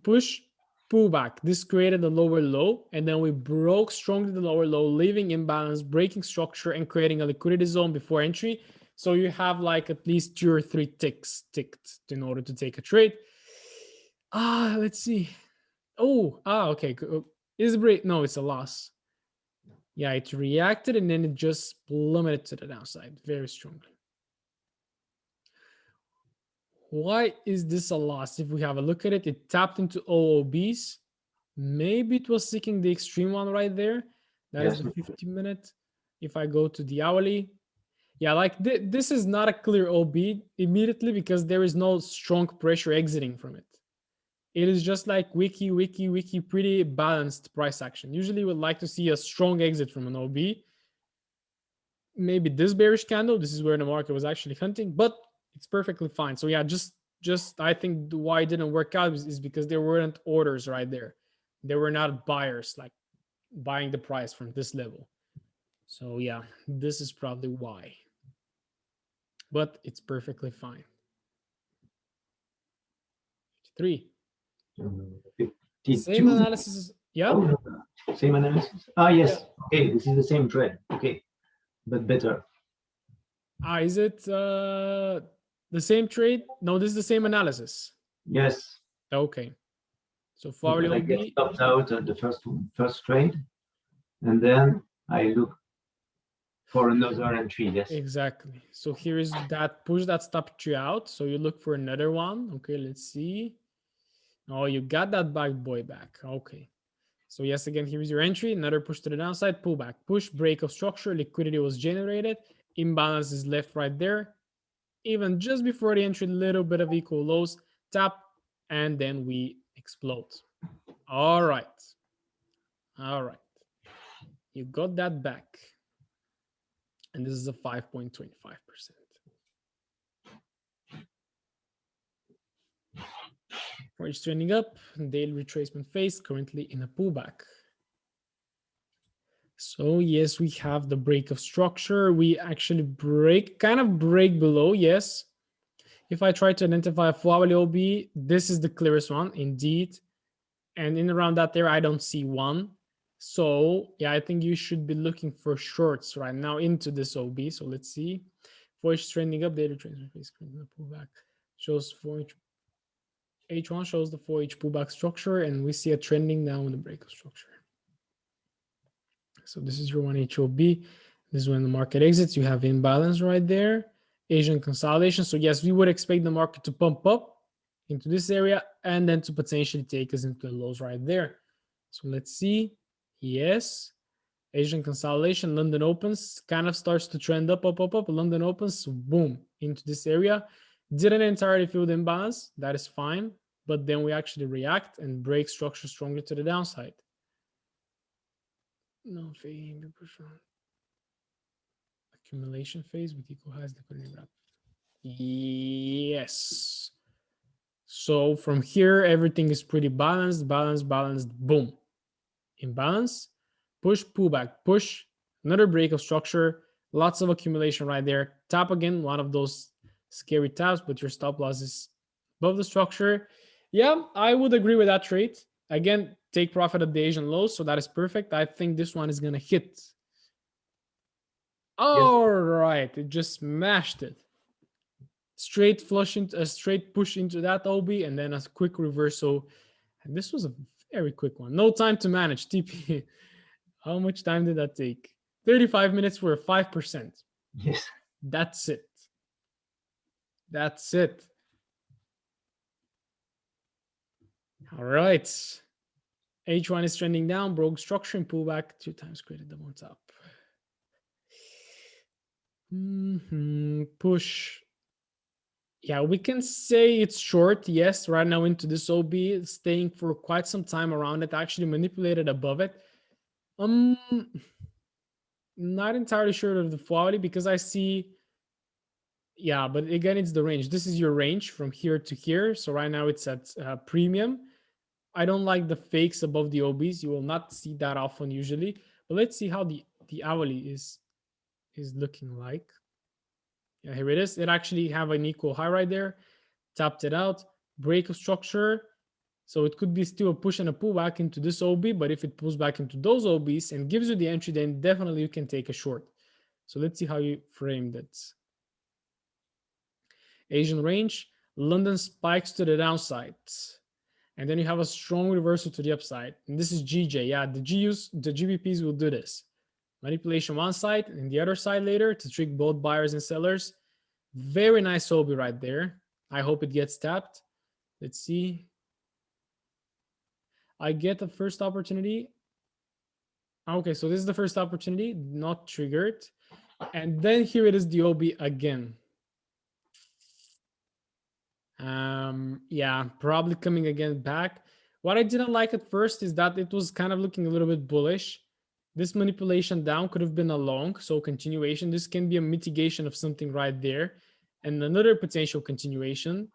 push, pullback. This created a lower low, and then we broke strongly the lower low, leaving imbalance, breaking structure, and creating a liquidity zone before entry. So you have like at least 2 or 3 ticks ticked in order to take a trade. Let's see. Okay. Is it break? No, it's a loss. Yeah, it reacted and then it just plummeted to the downside very strongly. Why is this a loss? If we have a look at it, it tapped into OOBs. Maybe it was seeking the extreme one right there. That is the 50-minute. If I go to the hourly, yeah, like this is not a clear OB immediately because there is no strong pressure exiting from it. It is just like wiki, pretty balanced price action. Usually we would like to see a strong exit from an OB. Maybe this bearish candle, this is where the market was actually hunting, but it's perfectly fine. So yeah, just I think why it didn't work out is because there weren't orders right there. There were not buyers like buying the price from this level. So yeah, this is probably why. But it's perfectly fine. 3. Same analysis. Yeah. Oh, same analysis. Yes. Yeah. Okay, this is the same trade. Okay, but better. Is it the same trade? No, this is the same analysis. Yes. Okay. So far, I get stopped out at the first trade, and then I look for another entry. Yes. Exactly. So here is that push that stopped you out. So you look for another one. Okay, let's see. Oh, you got that bad boy back. Okay. So yes, again, here is your entry. Another push to the downside, pullback, push, break of structure, liquidity was generated. Imbalance is left right there. Even just before the entry, little bit of equal lows, tap, and then we explode. All right. All right. You got that back. And this is a 5.25%. Price trending up, daily retracement phase, currently in a pullback. So yes, we have the break of structure. We actually kind of break below, yes. If I try to identify a 4-hourly OB, this is the clearest one, indeed. And in around that there, I don't see one. So yeah, I think you should be looking for shorts right now into this OB. So let's see. 4H trending up, daily retracement phase, pullback. Shows 4H. H1 shows the 4H pullback structure, and we see a trending down with the break of structure. So this is your 1HOB. This is when the market exits. You have imbalance right there. Asian consolidation. So yes, we would expect the market to pump up into this area, and then to potentially take us into the lows right there. So let's see. Yes. Asian consolidation, London opens, kind of starts to trend up, up, up, up. London opens, boom, into this area. Didn't entirely feel the imbalance. That is fine. But then we actually react and break structure strongly to the downside. No, accumulation phase with equal highs, liquidity wrap. Yes. So from here, everything is pretty balanced, balanced, balanced, boom. Imbalance, push, pullback, push, another break of structure, lots of accumulation right there. Tap again, one of those scary taps, but your stop loss is above the structure. Yeah, I would agree with that trade. Again, take profit at the Asian lows, so that is perfect. I think this one is going to hit. All right, it just smashed it. Straight flush into a straight push into that OB, and then a quick reversal. And this was a very quick one. No time to manage TP. How much time did that take? 35 minutes for 5%. Yes. That's it. That's it. All right. H1 is trending down, broke structure and pullback 2 times created the one top. Push. Yeah, we can say it's short. Yes, right now into this OB, staying for quite some time around it, actually manipulated above it. Not entirely sure of the quality because I see, yeah, but again, it's the range. This is your range from here to here. So right now it's at premium. I don't like the fakes above the OBs. You will not see that often usually. But let's see how the hourly is looking like. Yeah, here it is. It actually have an equal high right there. Tapped it out. Break of structure. So it could be still a push and a pull back into this OB, but if it pulls back into those OBs and gives you the entry, then definitely you can take a short. So let's see how you framed it. Asian range, London spikes to the downside. And then you have a strong reversal to the upside. And this is GJ. Yeah, the GBPs will do this. Manipulation one side and the other side later to trick both buyers and sellers. Very nice OB right there. I hope it gets tapped. Let's see. I get the first opportunity. Okay, so this is the first opportunity, not triggered. And then here it is the OB again. Yeah, probably coming again back. What I didn't like at first is that it was kind of looking a little bit bullish. This manipulation down could have been a long, so continuation. This can be a mitigation of something right there. And another potential continuation.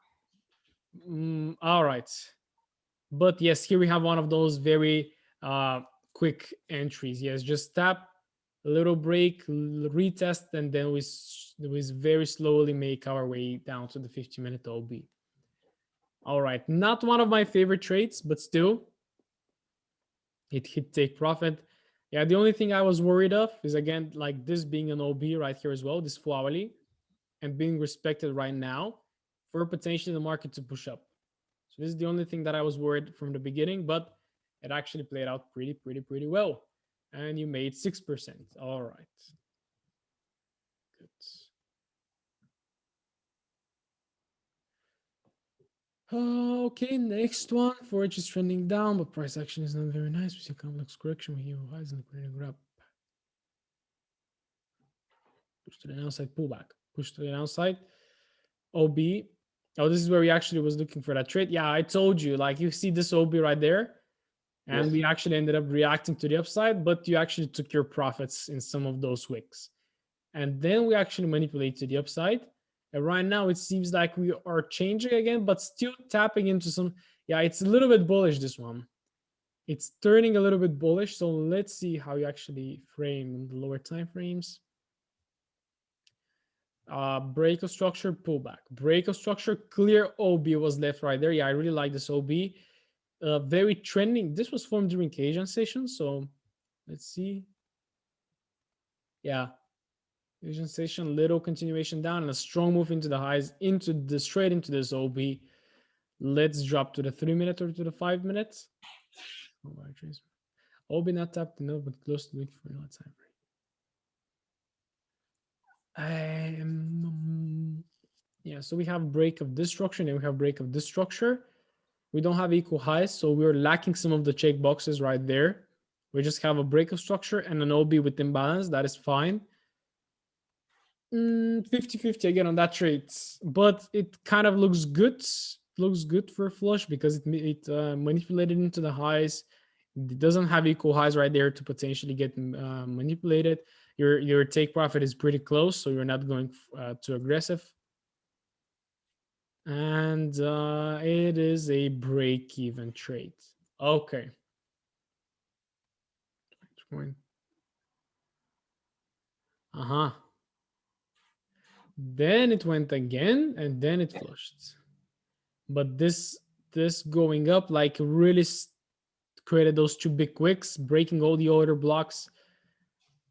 All right. But yes, here we have one of those very quick entries. Yes, just tap, a little break, retest, and then we very slowly make our way down to the 50-minute OB. All right, not one of my favorite trades, but still, it hit take profit. Yeah, the only thing I was worried of is, again, like this being an OB right here as well, this full hourly, and being respected right now for potentially the market to push up. So this is the only thing that I was worried from the beginning, but it actually played out pretty well. And you made 6%. All right. Good. Okay, next one. Forex is trending down, but price action is not very nice. We see complex correction with you highs and liquidity grab. Push to the downside, pullback. Push to the downside. OB. Oh, this is where we actually was looking for that trade. Yeah, I told you, like you see this OB right there. And yes, we actually ended up reacting to the upside, but you actually took your profits in some of those wicks. And then we actually manipulate to the upside. And right now it seems like we are changing again, but still tapping into some, yeah, it's a little bit bullish, this one. It's turning a little bit bullish. So let's see how you actually frame the lower time frames. Break of structure, pullback. Break of structure, clear OB was left right there. Yeah, I really like this OB. Very trending. This was formed during Asian session. So let's see. Yeah. Asian session, little continuation down and a strong move into the highs, straight into this OB. Let's drop to the 3 minute or to the 5 minutes. OB not tapped enough, but close to weak for no time frame. Yeah, So we have break of this structure and we have break of this structure. We don't have equal highs, so we're lacking some of the check boxes right there. We just have a break of structure and an OB with imbalance. That is fine. 50-50 again on that trade, but it kind of looks good. Looks good for a flush because it manipulated into the highs. It doesn't have equal highs right there to potentially get manipulated. Your take profit is pretty close, so you're not going too aggressive. And it is a break-even trade. Okay. Uh-huh. Then it went again, and then it flushed. But this going up like really created those two big wicks, breaking all the order blocks.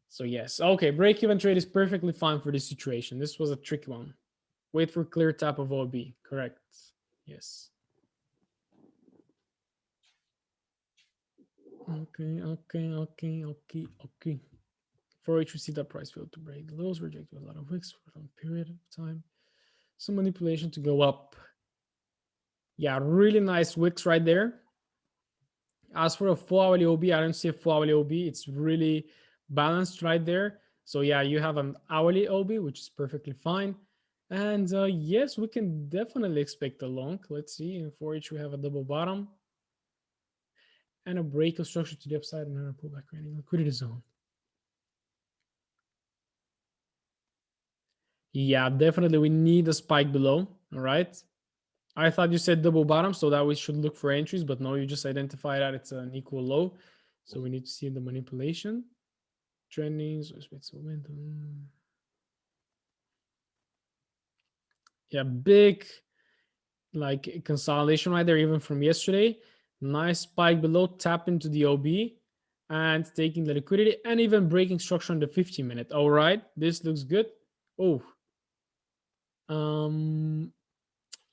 So yes, okay, break-even trade is perfectly fine for this situation. This was a tricky one. Wait for clear tap of OB. Correct. Yes. Okay. For each we see that price failed to break the lows, rejected a lot of wicks for a long period of time. Some manipulation to go up. Yeah, really nice wicks right there. As for a 4-hourly OB, I don't see a 4-hourly OB. It's really balanced right there. So yeah, you have an hourly OB, which is perfectly fine. And yes, we can definitely expect a long. Let's see. In 4H, we have a double bottom and a break of structure to the upside and a pullback creating liquidity zone. Yeah, definitely we need a spike below. All right. I thought you said double bottom, so that we should look for entries, but no, you just identify that it's an equal low. So we need to see the manipulation. Trending, so it's momentum. Yeah, big like consolidation right there, even from yesterday. Nice spike below, tap into the OB and taking the liquidity and even breaking structure on the 15-minute. All right, this looks good. Oh,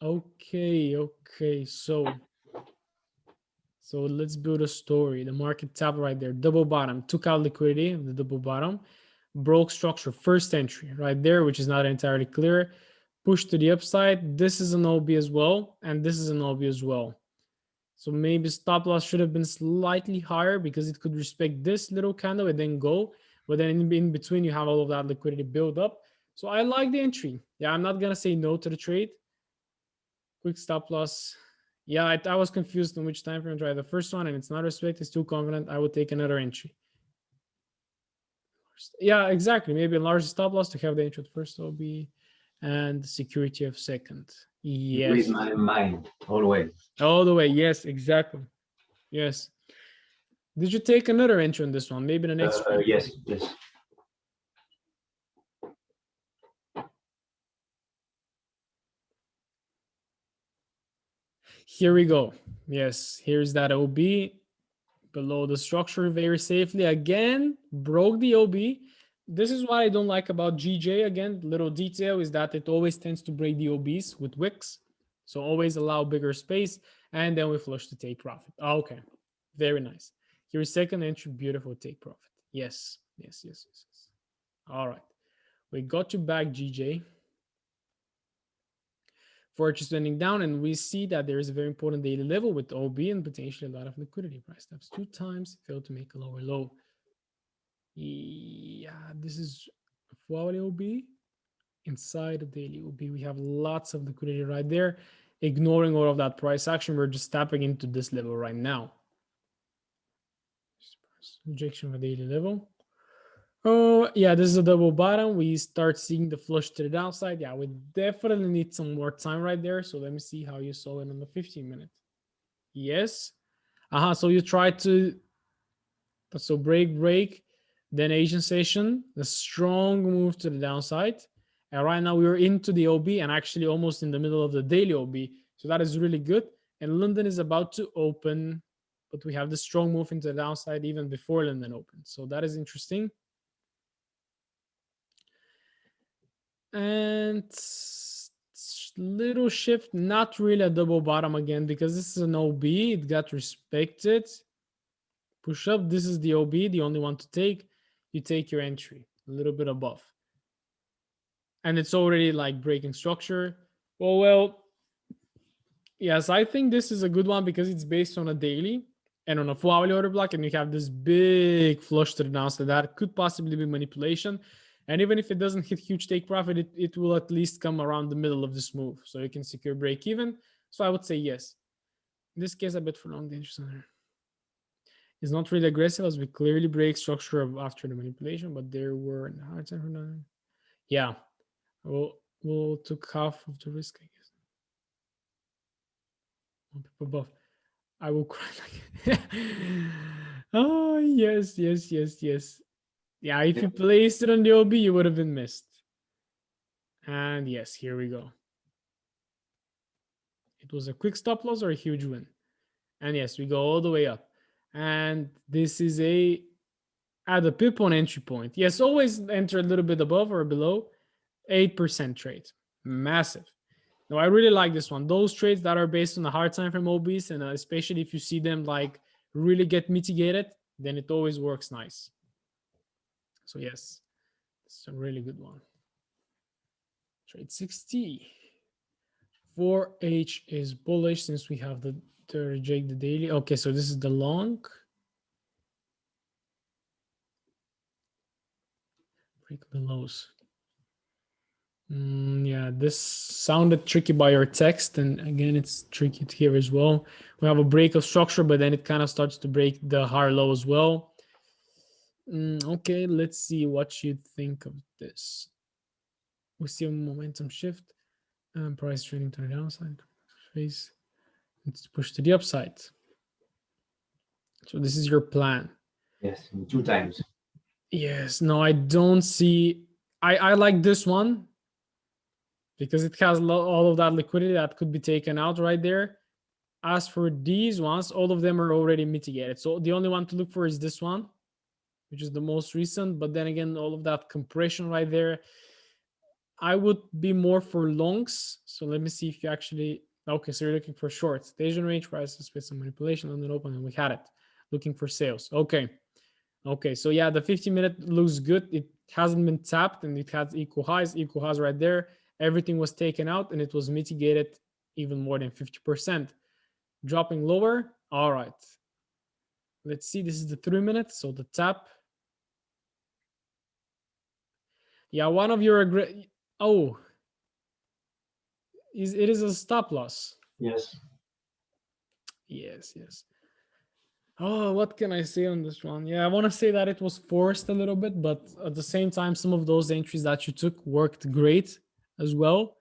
okay. So let's build a story. The market tap right there, double bottom, took out liquidity of the double bottom, broke structure, first entry right there, which is not entirely clear. Push to the upside. This is an OB as well, and this is an OB as well. So maybe stop loss should have been slightly higher because it could respect this little candle and then go. But then in between, you have all of that liquidity build up. So I like the entry. Yeah, I'm not going to say no to the trade. Quick stop loss. Yeah, I was confused on which time frame to try the first one, and it's not respect. It's too confident. I would take another entry. Yeah, exactly. Maybe a large stop loss to have the entry at first OB and security of second. Yes. Read my mind always. All the way. Yes, exactly. Yes. Did you take another entry on this one? Maybe the next one? Yes. Here we go. Yes, here's that OB below the structure very safely. Again, broke the OB. This is what I don't like about GJ. Again, little detail is that it always tends to break the OBs with wicks. So always allow bigger space. And then we flush to take profit. Okay, very nice. Here's second entry, beautiful take profit. Yes. All right, we got to back GJ. Fortune trending down, and we see that there is a very important daily level with OB and potentially a lot of liquidity. Price taps 2 times, failed to make a lower low. Yeah, this is a 4-hourly OB. Inside the daily OB, we have lots of liquidity right there. Ignoring all of that price action, we're just tapping into this level right now. Rejection of a daily level. Oh, yeah, this is a double bottom. We start seeing the flush to the downside. Yeah, we definitely need some more time right there. So let me see how you saw it on the 15-minute. Yes. So you try to, so break, then Asian session, the strong move to the downside. And right now we're into the OB and actually almost in the middle of the daily OB. So that is really good. And London is about to open, but we have the strong move into the downside even before London opens. So that is interesting. And little shift, not really a double bottom again because this is an OB. It got respected. Push up. This is the OB, the only one to take. You take your entry a little bit above. And it's already like breaking structure. Well, yes, I think this is a good one because it's based on a daily and on a 4-hourly order block, and you have this big flush to the downside that could possibly be manipulation. And even if it doesn't hit huge take profit, it will at least come around the middle of this move, so you can secure break even. So I would say yes. In this case, a bit for long dangerous center. It's not really aggressive as we clearly break structure after the manipulation, but there were hard time for none. Yeah, we'll took half of the risk, I guess. One people above. I will cry like oh yes, yes, yes, yes. Yeah, if you placed it on the OB, you would have been missed. And yes, here we go. It was a quick stop loss or a huge win. And yes, we go all the way up. And this is at a pip on entry point. Yes, always enter a little bit above or below. 8% trade. Massive. No, I really like this one. Those trades that are based on a hard time frame OBs, and especially if you see them like really get mitigated, then it always works nice. So yes, it's a really good one. Trade 60. 4H is bullish since we have the to reject the daily. Okay, so this is the long. Break the lows. Yeah, this sounded tricky by your text, and again, it's tricky here as well. We have a break of structure, but then it kind of starts to break the higher low as well. Okay, let's see what you think of this. We see a momentum shift and price trading to the downside. Phase. Let's push to the upside. So this is your plan. Yes, 2 times. Yes, no, I don't see. I like this one because it has all of that liquidity that could be taken out right there. As for these ones, all of them are already mitigated. So the only one to look for is this one, which is the most recent. But then again, all of that compression right there, I would be more for longs. So let me see if you actually, okay, so you're looking for shorts. The Asian range prices with some manipulation on the open, and we had it. Looking for sales. Okay. Okay, so yeah, the 15-minute looks good. It hasn't been tapped and it has equal highs right there. Everything was taken out and it was mitigated even more than 50%. Dropping lower. All right. Let's see. This is the 3-minute. So the tap. Yeah, one of your oh, it is a stop loss. Yes. Yes, yes. Oh, what can I say on this one? Yeah, I want to say that it was forced a little bit, but at the same time, some of those entries that you took worked great as well.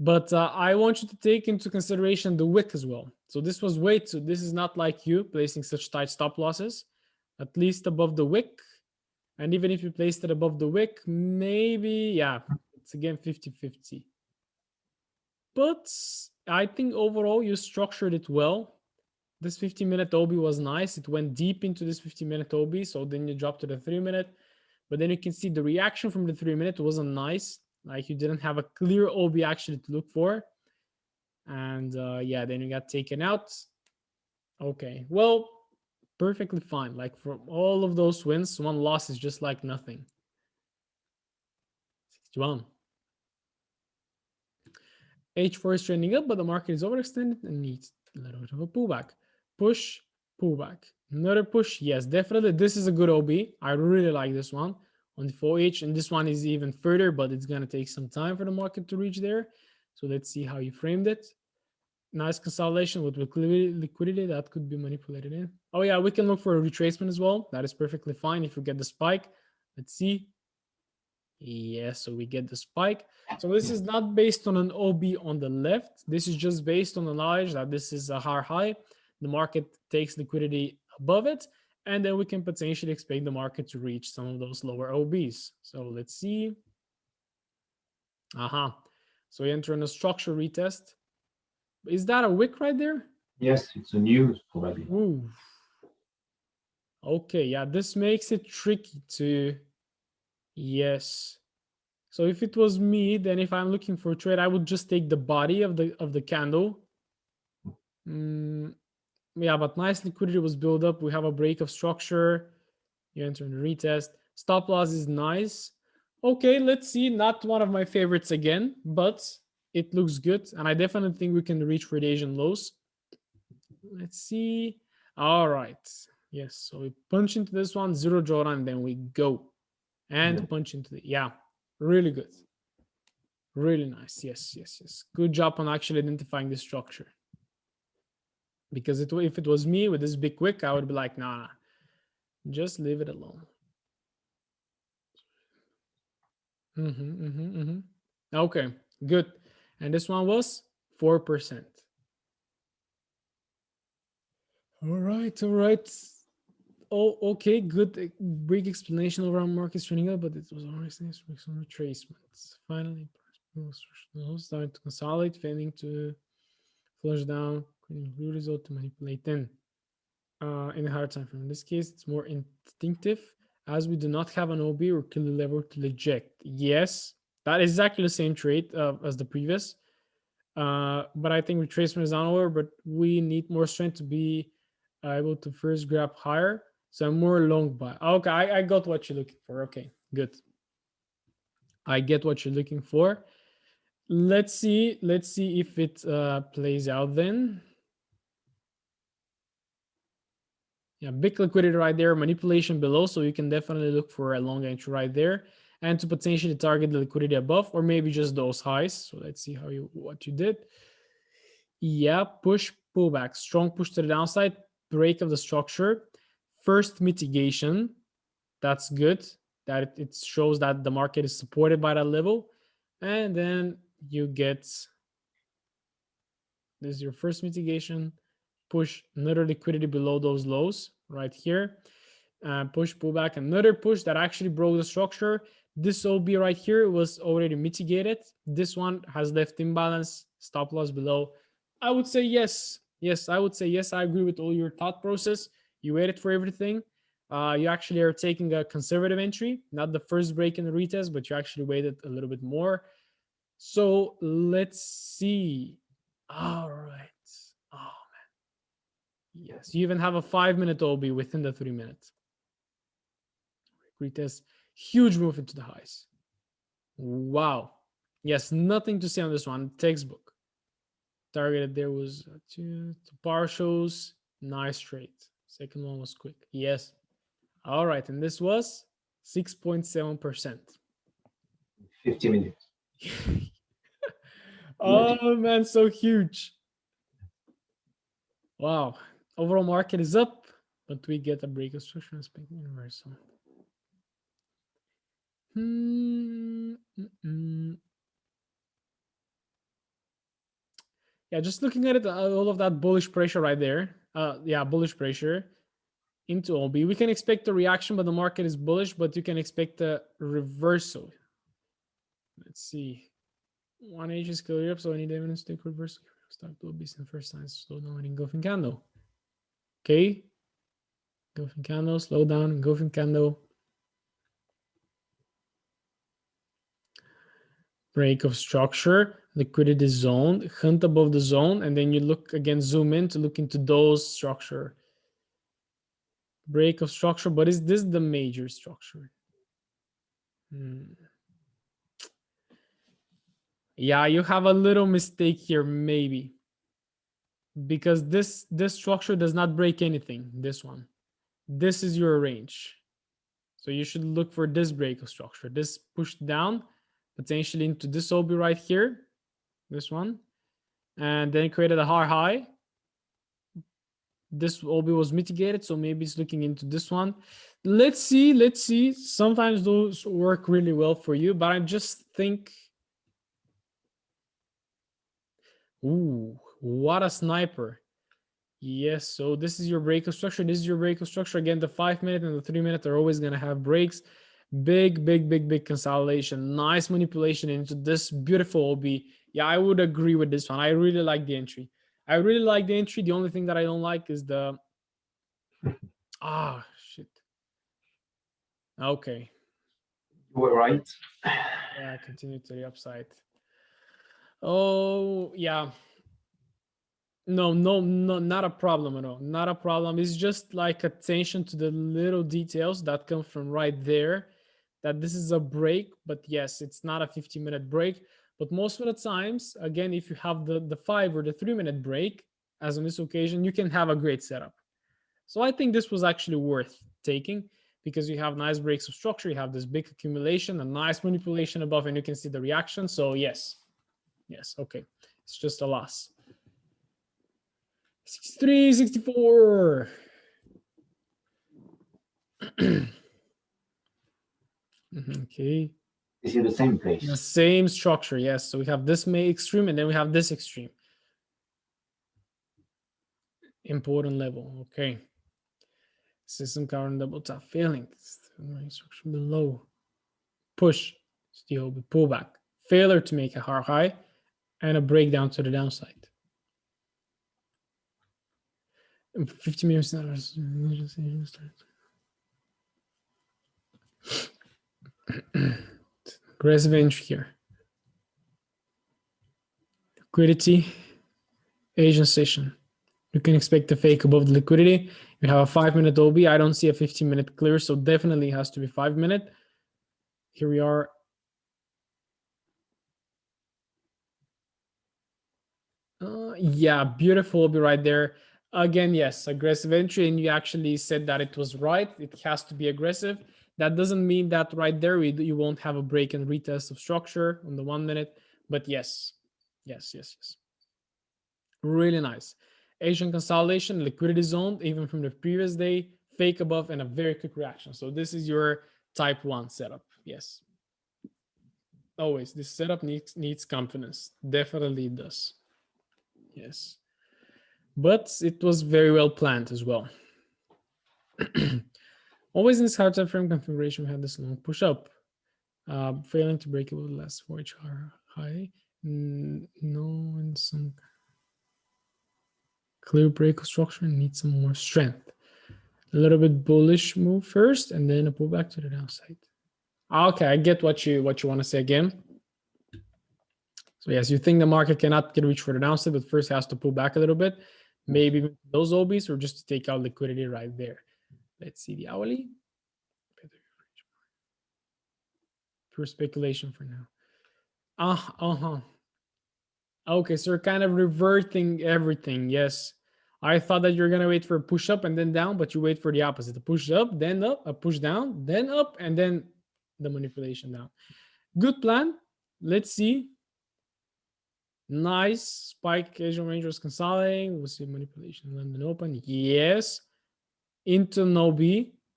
But I want you to take into consideration the wick as well. So this was way too, this is not like you placing such tight stop losses, at least above the wick. And even if you placed it above the wick, maybe, yeah, it's again 50-50. But I think overall you structured it well. This 15-minute OB was nice. It went deep into this 15-minute OB. So then you drop to the 3-minute. But then you can see the reaction from the 3-minute wasn't nice. Like you didn't have a clear OB actually to look for. And yeah, then you got taken out. Okay, well, perfectly fine. Like for all of those wins, one loss is just like nothing. 61. H4 is trending up, but the market is overextended and needs a little bit of a pullback. Push, pullback. Another push. Yes, definitely. This is a good OB. I really like this one on the 4H. And this one is even further, but it's going to take some time for the market to reach there. So let's see how you framed it. Nice consolidation with liquidity that could be manipulated in. Oh, yeah, we can look for a retracement as well. That is perfectly fine if we get the spike. Let's see. Yes, so we get the spike. So this is not based on an OB on the left. This is just based on the knowledge that this is a higher high. The market takes liquidity above it, and then we can potentially expect the market to reach some of those lower OBs. So let's see. So we enter in a structure retest. Is that a wick right there? Yes, it's a news probably. Ooh. Okay, yeah, this makes it tricky to. Yes. So if it was me, then if I'm looking for a trade, I would just take the body of the candle. Yeah, but nice liquidity was built up. We have a break of structure. You enter in the retest. Stop loss is nice. Okay, let's see. Not one of my favorites again, but It looks good, and I definitely think we can reach for the Asian lows. Let's see. All right. Yes. So we punch into this one, zero drawdown, and then we go and punch into the, yeah, really good. Really nice. Yes, yes, yes. Good job on actually identifying the structure. Because if it was me with this big wick, I would be like, nah, just leave it alone. Okay, good. And this one was 4%. All right, all right. Oh, okay, good. Big explanation around markets trending up, but it was always nice with some retracements. Finally, starting to consolidate, failing to flush down, creating blue result to manipulate then. In a hard time frame. In this case, it's more instinctive as we do not have an OB or killer level to reject. Yes, that is exactly the same trade as the previous. But I think retracement is downward, but we need more strength to be able to first grab higher. So I'm more long buy. Okay, I got what you're looking for. Okay, good. I get what you're looking for. Let's see if it plays out then. Yeah, big liquidity right there, manipulation below, so you can definitely look for a long entry right there and to potentially target the liquidity above or maybe just those highs. So let's see what you did. Yeah, push, pullback, strong push to the downside, break of the structure, first mitigation. That's good. That it shows that the market is supported by that level. And then you get, this is your first mitigation, push another liquidity below those lows right here. Push, pullback, another push that actually broke the structure. This OB right here was already mitigated. This one has left imbalance, stop loss below. I would say yes. Yes, I would say yes. I agree with all your thought process. You waited for everything. You actually are taking a conservative entry, not the first break in the retest, but you actually waited a little bit more. So let's see. All right. Oh, yes, you even have a 5-minute OB within the 3 minutes. Retest, huge move into the highs. Wow. Yes, nothing to say on this one. Textbook. Targeted there was two partials. Nice trade. Second one was quick. Yes. All right. And this was 6.7%. 50 minutes. Oh, man, so huge. Wow. Overall market is up, but we get a break of structure and spectrum universal. Yeah, just looking at it, all of that bullish pressure right there. Yeah, bullish pressure into OB. We can expect a reaction, but the market is bullish, but you can expect a reversal. Let's see. 1H is clear up, so I need evidence to take reversal. Start to OB in first signs, slow down and engulfing candle. Okay. Engulfing candle, slow down, engulfing candle. Break of structure, liquidity zone, hunt above the zone, and then you look again, zoom in to look into those structure. Break of structure, but is this the major structure? Yeah, you have a little mistake here, maybe. Because this structure does not break anything, this one. This is your range. So you should look for this break of structure. This pushed down, potentially into this OB right here, this one. And then created a hard high. This OB was mitigated, so maybe it's looking into this one. Let's see. Sometimes those work really well for you, but I just think, ooh, what a sniper. Yes, so this is your break of structure. This is your break of structure. Again, the 5-minute and the 3-minute are always going to have breaks. Big consolidation. Nice manipulation into this beautiful OB. Yeah, I would agree with this one. I really like the entry. The only thing that I don't like is the... shit. Okay. You were right. Yeah, continue to the upside. Oh, yeah. No, not a problem at all. Not a problem. It's just like attention to the little details that come from right there, that this is a break, but yes, it's not a 15-minute break. But most of the times, again, if you have the 5 or the 3-minute break, as on this occasion, you can have a great setup. So I think this was actually worth taking because you have nice breaks of structure, you have this big accumulation, a nice manipulation above, and you can see the reaction. So yes, okay. It's just a loss. 63, 64. Okay. This is the same place. The same structure, yes. So we have this extreme and then we have this extreme. Important level, okay. System current double tap failing. Instruction below. Push, still pullback. Failure to make a hard high and a breakdown to the downside. 50 minutes. Aggressive entry here. Liquidity, Asian session. You can expect a fake above the liquidity. You have a 5-minute OB. I don't see a 15-minute clear, so definitely has to be 5-minute. Here we are. Yeah, beautiful OB right there. Again, yes, aggressive entry, and you actually said that it was right. It has to be aggressive. That doesn't mean that right there you won't have a break and retest of structure on the 1 minute, but yes. Really nice. Asian consolidation, liquidity zone, even from the previous day, fake above, and a very quick reaction. So this is your type 1 setup. Yes. Always, this setup needs confidence. Definitely it does. Yes. But it was very well planned as well. Always in this hard time frame configuration, we have this long push up. Failing to break it with less 4HR high. No, and some clear break of structure needs some more strength. A little bit bullish move first, and then a pullback to the downside. Okay, I get what you want to say again. So yes, you think the market cannot get reach for the downside, but first has to pull back a little bit. Maybe those OBs or just to take out liquidity right there. Let's see the hourly. Pure speculation for now. Okay, so we're kind of reverting everything. Yes. I thought that you're going to wait for a push up and then down, but you wait for the opposite. A push up, then up, a push down, then up, and then the manipulation down. Good plan. Let's see. Nice spike. Asian range was consolidating. We'll see manipulation. London open. Yes. Into an OB.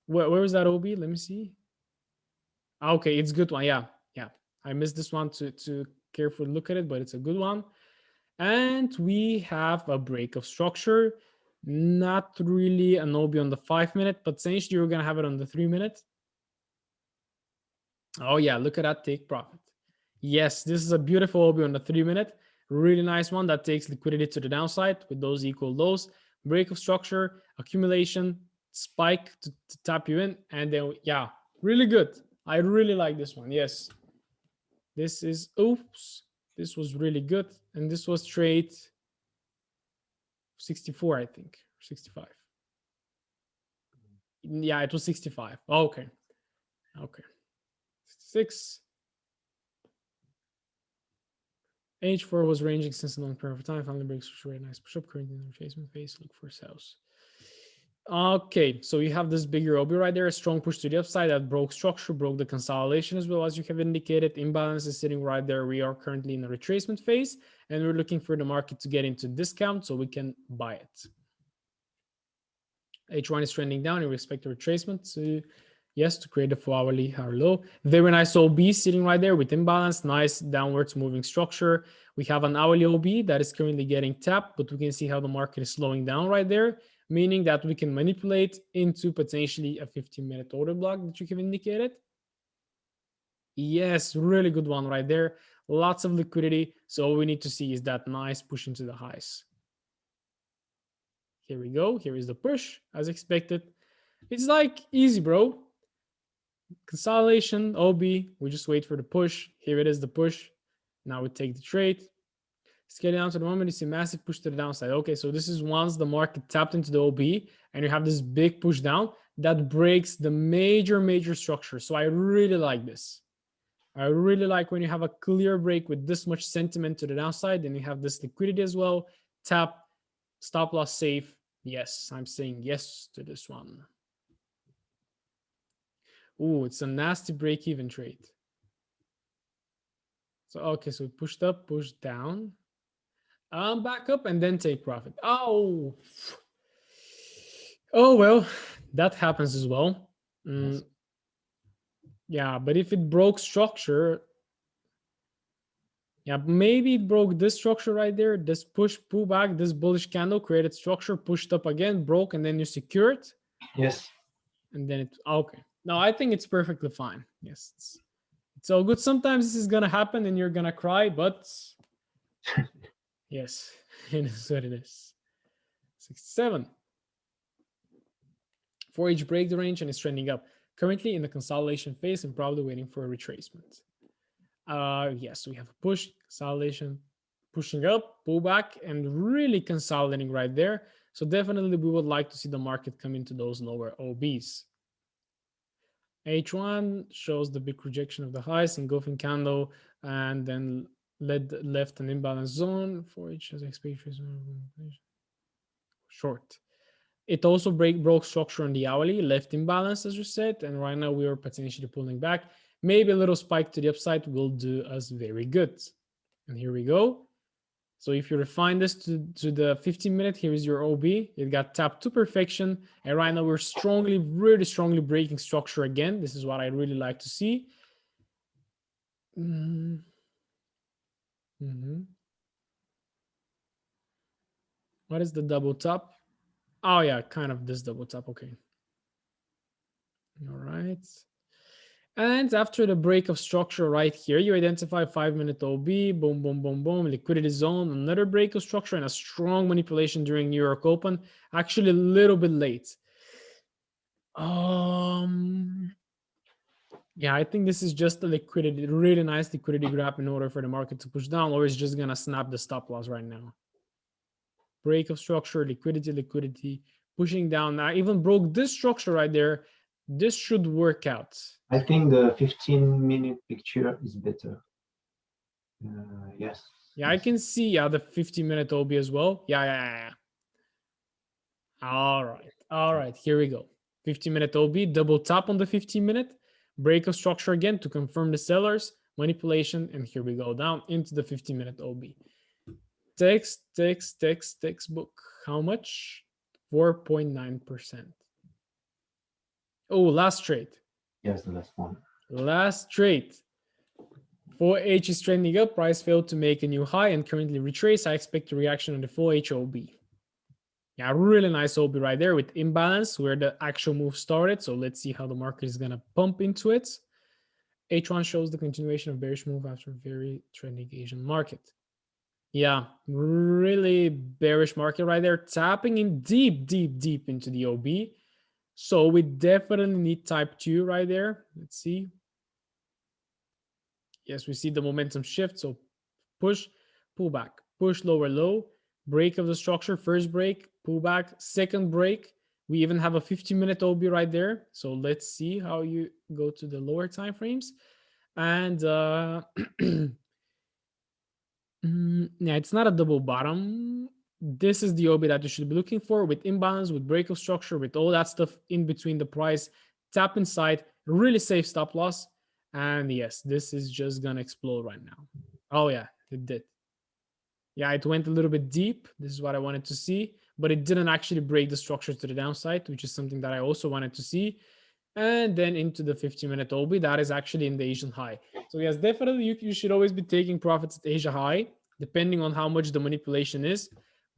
Where was that OB? Let me see. Okay, it's a good one. Yeah. I missed this one to carefully look at it, but it's a good one. And we have a break of structure. Not really an OB on the 5-minute, but essentially you're going to have it on the 3-minute. Oh yeah, look at that take profit. Yes, this is a beautiful OB on the 3-minute. Really nice one that takes liquidity to the downside with those equal lows. Break of structure, accumulation, spike to tap you in. And then, yeah, really good. I really like this one. Yes. This is, oops, this was really good. And this was trade 64, I think, 65. Yeah, it was 65. Okay. 66. H4 was ranging since a long period of time. Finally breaks for a nice push up. Currently in the retracement phase. Look for sales. Okay, so you have this bigger OB right there, a strong push to the upside that broke structure, broke the consolidation as well as you have indicated. Imbalance is sitting right there. We are currently in a retracement phase and we're looking for the market to get into discount so we can buy it. H1 is trending down in respect to retracement. So yes, to create a 4-hourly higher low. Very nice OB sitting right there with imbalance, nice downwards moving structure. We have an hourly OB that is currently getting tapped, but we can see how the market is slowing down right there, meaning that we can manipulate into potentially a 15-minute order block that you have indicated. Yes, really good one right there. Lots of liquidity. So all we need to see is that nice push into the highs. Here we go. Here is the push as expected. It's like easy, bro. Consolidation, OB. We just wait for the push. Here it is, the push. Now we take the trade. It's getting down to the moment. You see massive push to the downside. Okay, so this is once the market tapped into the OB and you have this big push down that breaks the major structure. So I really like this. I really like when you have a clear break with this much sentiment to the downside, and you have this liquidity as well. Tap, stop loss safe. Yes, I'm saying yes to this one. Ooh, it's a nasty break-even trade. So, okay, so pushed up, pushed down. Back up and then take profit. Oh, well, that happens as well. Yes. Yeah, but if it broke structure, yeah, maybe it broke this structure right there. This push, pull back, this bullish candle created structure, pushed up again, broke, and then you secure it. Yes. And then it, okay. No, I think it's perfectly fine. Yes, it's all good. Sometimes this is gonna happen and you're gonna cry, but yes, it is what it is. 67. For each break the range and is trending up. Currently in the consolidation phase and probably waiting for a retracement. Yes, we have a push, consolidation, pushing up, pullback, and really consolidating right there. So definitely we would like to see the market come into those lower OBs. H1 shows the big rejection of the highs, engulfing candle, and then left an imbalance zone for each has short. It also broke structure on the hourly, left imbalance as you said, and right now we are potentially pulling back. Maybe a little spike to the upside will do us very good. And here we go. So if you refine this to the 15-minute, here is your OB. It got tapped to perfection. And right now we're strongly, really strongly breaking structure again. This is what I really like to see. What is the double top? Oh yeah, kind of this double top. Okay. All right. And after the break of structure right here, you identify 5-minute OB, boom, boom, boom, boom, liquidity zone, another break of structure, and a strong manipulation during New York Open. Actually, a little bit late. Yeah, I think this is just a liquidity, really nice liquidity grab in order for the market to push down, or it's just gonna snap the stop loss right now. Break of structure, liquidity, pushing down. I even broke this structure right there. This should work out. I think the 15-minute picture is better. Yes. Yeah, I can see the 15-minute OB as well. Yeah. All right. Here we go. 15-minute OB, double tap on the 15-minute, break of structure again to confirm the sellers, manipulation, and here we go down into the 15-minute OB. Textbook. How much? 4.9%. Oh, last trade. Yes, the last one. Last trade. 4H is trending up. Price failed to make a new high and currently retrace. I expect a reaction on the 4H OB. Yeah, really nice OB right there with imbalance where the actual move started. So let's see how the market is going to pump into it. H1 shows the continuation of bearish move after a very trending Asian market. Yeah, really bearish market right there, tapping in deep into the OB. So we definitely need type 2 right there. Let's see. Yes, we see the momentum shift. So push, pull back, push, lower low, break of the structure, first break, pull back, second break. We even have a 15-minute OB right there. So let's see how you go to the lower time frames. And yeah, it's not a double bottom. This is the OB that you should be looking for with imbalance, with break of structure, with all that stuff in between the price, tap inside, really safe stop loss. And yes, this is just gonna explode right now. Oh yeah, it did. Yeah, it went a little bit deep. This is what I wanted to see, but it didn't actually break the structure to the downside, which is something that I also wanted to see. And then into the 15-minute OB, that is actually in the Asian high. So yes, definitely you should always be taking profits at Asia high, depending on how much the manipulation is.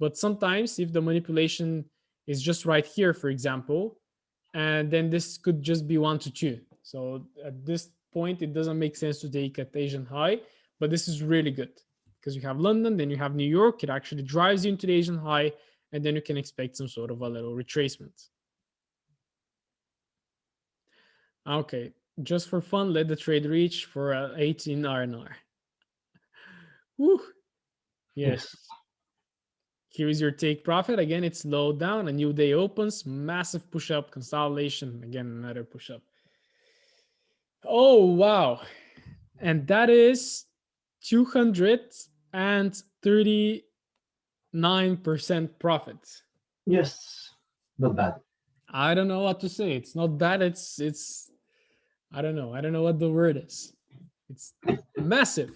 But sometimes if the manipulation is just right here, for example, and then this could just be 1 to 2. So at this point, it doesn't make sense to take at Asian high, but this is really good because you have London, then you have New York. It actually drives you into the Asian high, and then you can expect some sort of a little retracement. Okay, just for fun, let the trade reach for 18 RNR. Woo! Yes. Here is your take profit. Again, it's slowed down. A new day opens. Massive push up, consolidation. Again, another push up. Oh, wow. And that is 239% profit. Yes, not bad. I don't know what to say. It's not bad. It's I don't know. I don't know what the word is. It's massive.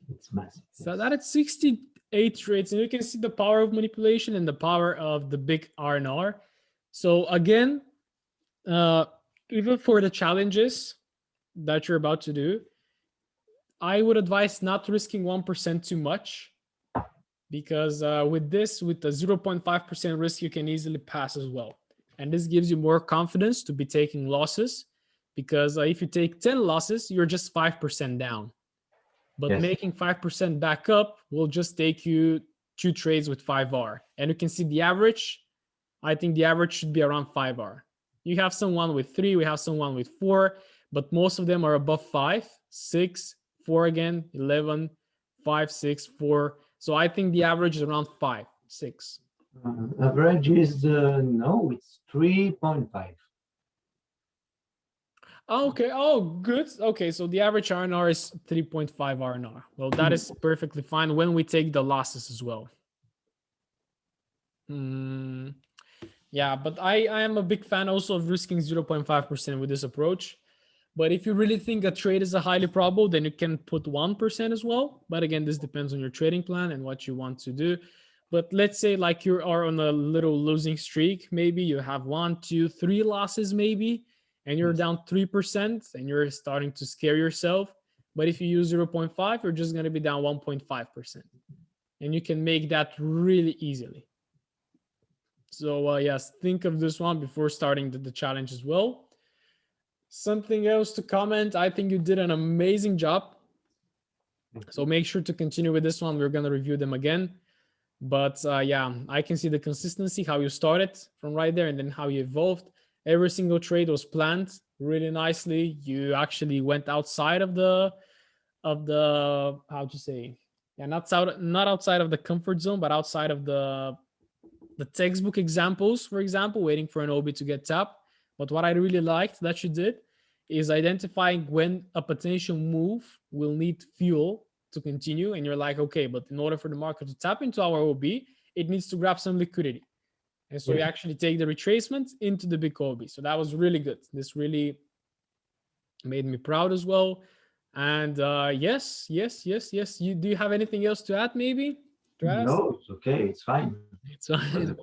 It's massive. So Yes. that at 68 trades, and you can see the power of manipulation and the power of the big R&R. So again, uh, even for the challenges that you're about to do, I would advise not risking 1% too much, because with this, with the 0.5% risk, you can easily pass as well. And this gives you more confidence to be taking losses, because if you take 10 losses, you're just 5% down. But Yes. making 5% back up will just take you 2 trades with 5R. And you can see the average. I think the average should be around 5R. You have someone with 3, we have someone with 4, but most of them are above 5, 6, 4 again, 11, 5, 6, 4. So I think the average is around 5, 6. Average is no, it's 3.5. Okay. Oh, good. Okay, so the average R&R is 3.5 R&R. Well, that is perfectly fine when we take the losses as well. Yeah, but I am a big fan also of risking 0.5% with this approach. But if you really think a trade is a highly probable, then you can put 1% as well. But again, this depends on your trading plan and what you want to do. But let's say like you are on a little losing streak, maybe you have 1, 2, 3 losses maybe, and you're down 3% and you're starting to scare yourself. But if you use 0.5, you're just going to be down 1.5%. And you can make that really easily. So yes, think of this one before starting the challenge as well. Something else to comment, I think you did an amazing job. So make sure to continue with this one. We're going to review them again. But yeah, I can see the consistency, how you started from right there and then how you evolved. Every single trade was planned really nicely. You actually went outside of the how to say, yeah, not outside of the comfort zone, but outside of the textbook examples, for example, waiting for an OB to get tapped. But what I really liked that you did is identifying when a potential move will need fuel to continue. And you're like, okay, but in order for the market to tap into our OB, it needs to grab some liquidity. And so you actually take the retracement into the big OB. So that was really good. This really made me proud as well. And yes. Do you have anything else to add, maybe? No, it's okay. It's fine. It's fine.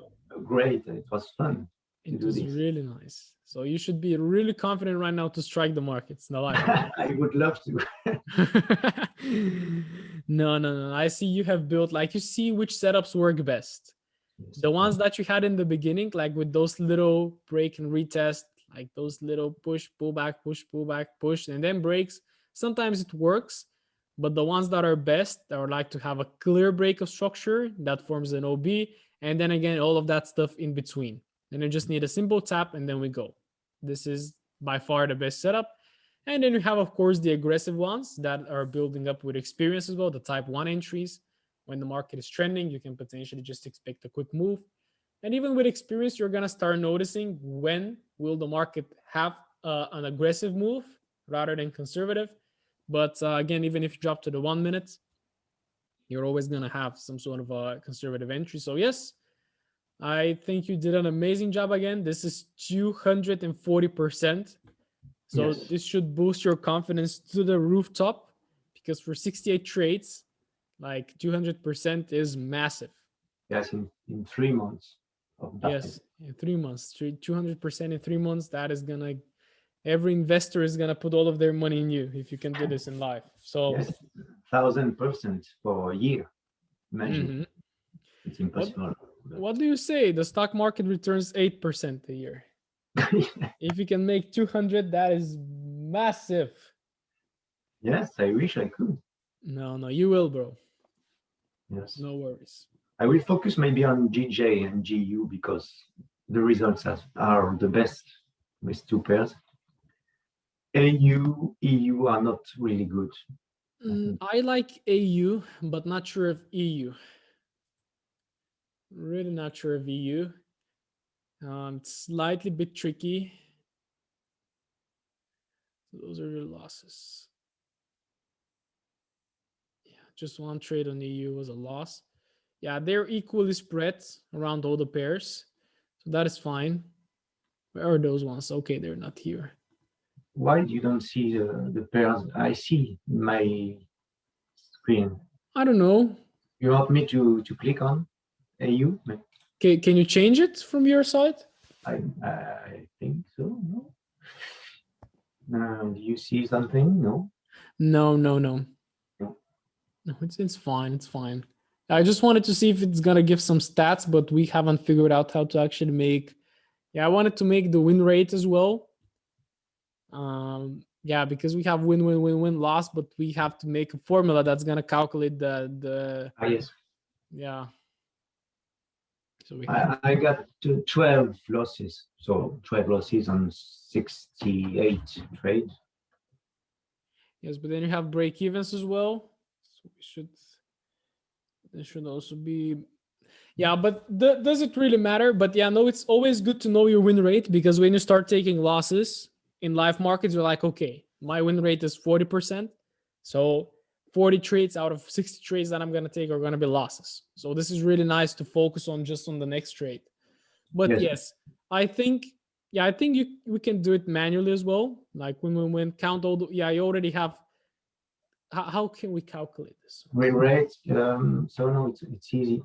Great. It was fun to It do was this. really nice. So you should be really confident right now to strike the markets. No, I don't. I would love to. No. I see you have built, like, you see which setups work best. Yes. The ones that you had in the beginning, like with those little break and retest, like those little push, pull back, push, and then breaks. Sometimes it works, but the ones that are best are like to have a clear break of structure that forms an OB, and then again, all of that stuff in between. And you just need a simple tap, and then we go. This is by far the best setup. And then you have, of course, the aggressive ones that are building up with experience as well, the type 1 entries. When the market is trending, you can potentially just expect a quick move. And even with experience, you're going to start noticing when will the market have an aggressive move rather than conservative. But again, even if you drop to the 1 minute, you're always going to have some sort of a conservative entry. So yes, I think you did an amazing job again. This is 240%. So Yes. this should boost your confidence to the rooftop, because for 68 trades, like 200% is massive. Yes, in 3 months of that. Yes, in 3 months, 200% in 3 months. That is gonna, every investor is gonna put all of their money in you if you can do this in life. So Yes, 1,000% for a year. Imagine. mhm. It's impossible. What do you say? The stock market returns 8% a year. If you can make 200, that is massive. Yes, I wish I could. No, you will, bro. Yes. No worries. I will focus maybe on GJ and GU because the results are the best with 2 pairs. AU, EU are not really good. I like AU, but not sure of EU. Really not sure of EU. It's slightly bit tricky. So those are your losses. just one trade on EU was a loss. Yeah, they're equally spread around all the pairs. So that is fine. Where are those ones? Okay, they're not here. Why you don't see the pairs I see in my screen? I don't know. You want me to click on AU? Can you change it from your side? I think so. No. Do you see something? No. No. No. No, it's fine. It's fine. I just wanted to see if it's gonna give some stats, but we haven't figured out how to actually make. Yeah, I wanted to make the win rate as well. Yeah, because we have win loss, but we have to make a formula that's gonna calculate the. Yes. Yeah. So I got 12 losses. So 12 losses on 68 trades. Yes, but then you have break evens as well. So there should also be. Yeah, but does it really matter? But yeah, no, it's always good to know your win rate, because when you start taking losses in live markets, you're like, okay, my win rate is 40%. So 40 trades out of 60 trades that I'm going to take are going to be losses. So this is really nice to focus on just on the next trade. But yes, I think we can do it manually as well. Like when count all the, yeah, you already have. How can we calculate this? Win rate. So no, it's easy.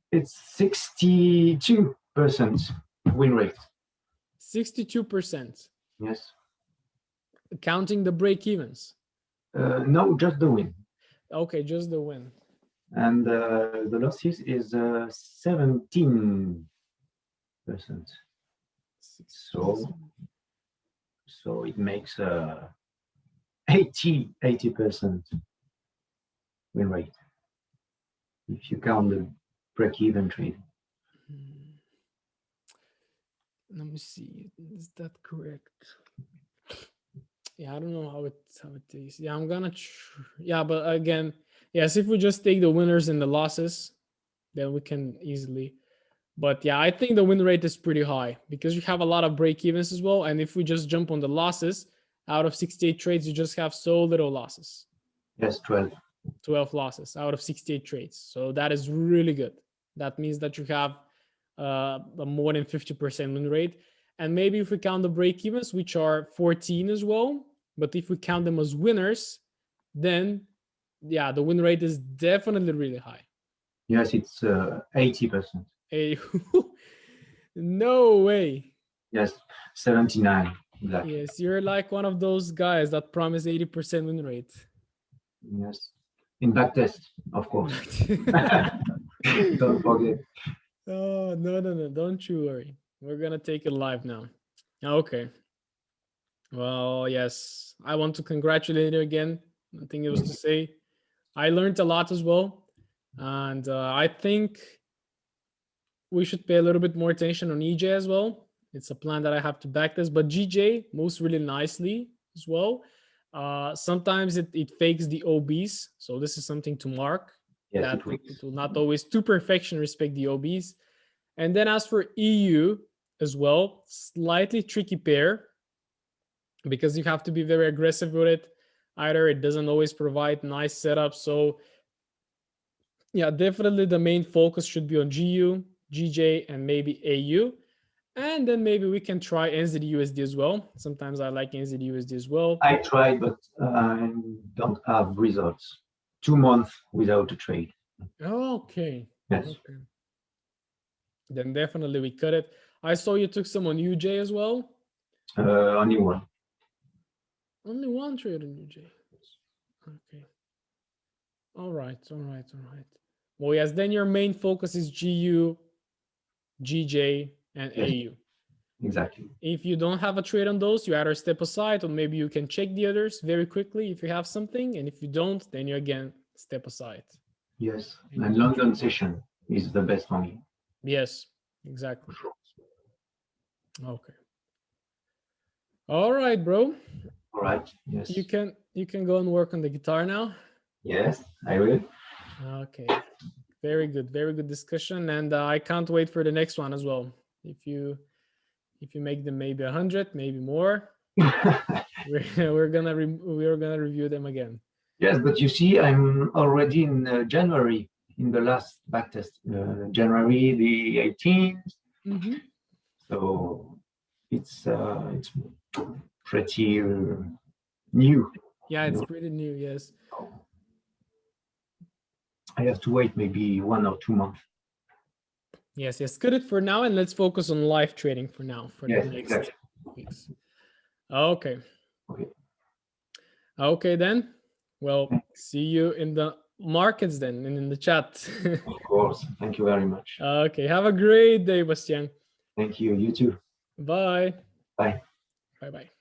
It's 62% win rate. 62%. Yes. Counting the break evens. No, just the win. Okay, just the win. And the losses is 17%. So it makes 80% win rate if you count the break-even trade. Let me see. Is that correct? Yeah, I don't know how it is. Yeah, I'm gonna. Yeah, but again, yes, if we just take the winners and the losses, then we can easily. But yeah, I think the win rate is pretty high because you have a lot of break evens as well. And if we just jump on the losses, out of 68 trades, you just have so little losses. Yes, 12. 12 losses out of 68 trades. So that is really good. That means that you have a more than 50% win rate. And maybe if we count the break evens, which are 14 as well, but if we count them as winners, then yeah, the win rate is definitely really high. Yes, it's 80%. Hey, no way. Yes, 79. Exactly. Yes, you're like one of those guys that promise 80% win rate. Yes, in backtest, of course. Don't forget. Oh, no, don't you worry. We're gonna take it live now. Okay. Well, yes, I want to congratulate you again. I think it was to say I learned a lot as well, and I think we should pay a little bit more attention on EJ as well. It's a plan that I have to back this, but GJ moves really nicely as well. Sometimes it fakes the OBs, so this is something to mark. Yes, that it will not always to perfection respect the OBs. And then as for EU as well, slightly tricky pair because you have to be very aggressive with it. Either it doesn't always provide nice setup. So yeah, definitely the main focus should be on GU, GJ, and maybe AU. And then maybe we can try NZUSD as well. Sometimes I like NZUSD as well. I tried, but I don't have results. 2 months without a trade. Okay. Yes. Okay. Then definitely we cut it. I saw you took some on UJ as well. Only one. Only one trade on UJ. Okay. All right. Well, yes, then your main focus is GU, GJ, and Yes. AU. Exactly. If you don't have a trade on those, you either step aside or maybe you can check the others very quickly if you have something. And if you don't, then you again step aside. Yes. And London session is the best for me. Yes, exactly. Okay. All right, bro. All right. Yes. You can go and work on the guitar now. Yes, I will. Okay. Very good discussion, and I can't wait for the next one as well. If you make them maybe 100, maybe more, we're gonna review them again. Yes, but you see, I'm already in January, in the last backtest, January the 18th. Mm-hmm. So it's pretty new. Yeah, it's pretty new. Yes. I have to wait maybe 1 or 2 months. Yes. Cut it for now, and let's focus on live trading for now for the next Exactly. weeks. Okay. Okay. Okay then. Well, see you in the markets then and in the chat. Of course. Thank you very much. Okay. Have a great day, Bastien. Thank you. You too. Bye. Bye. Bye-bye.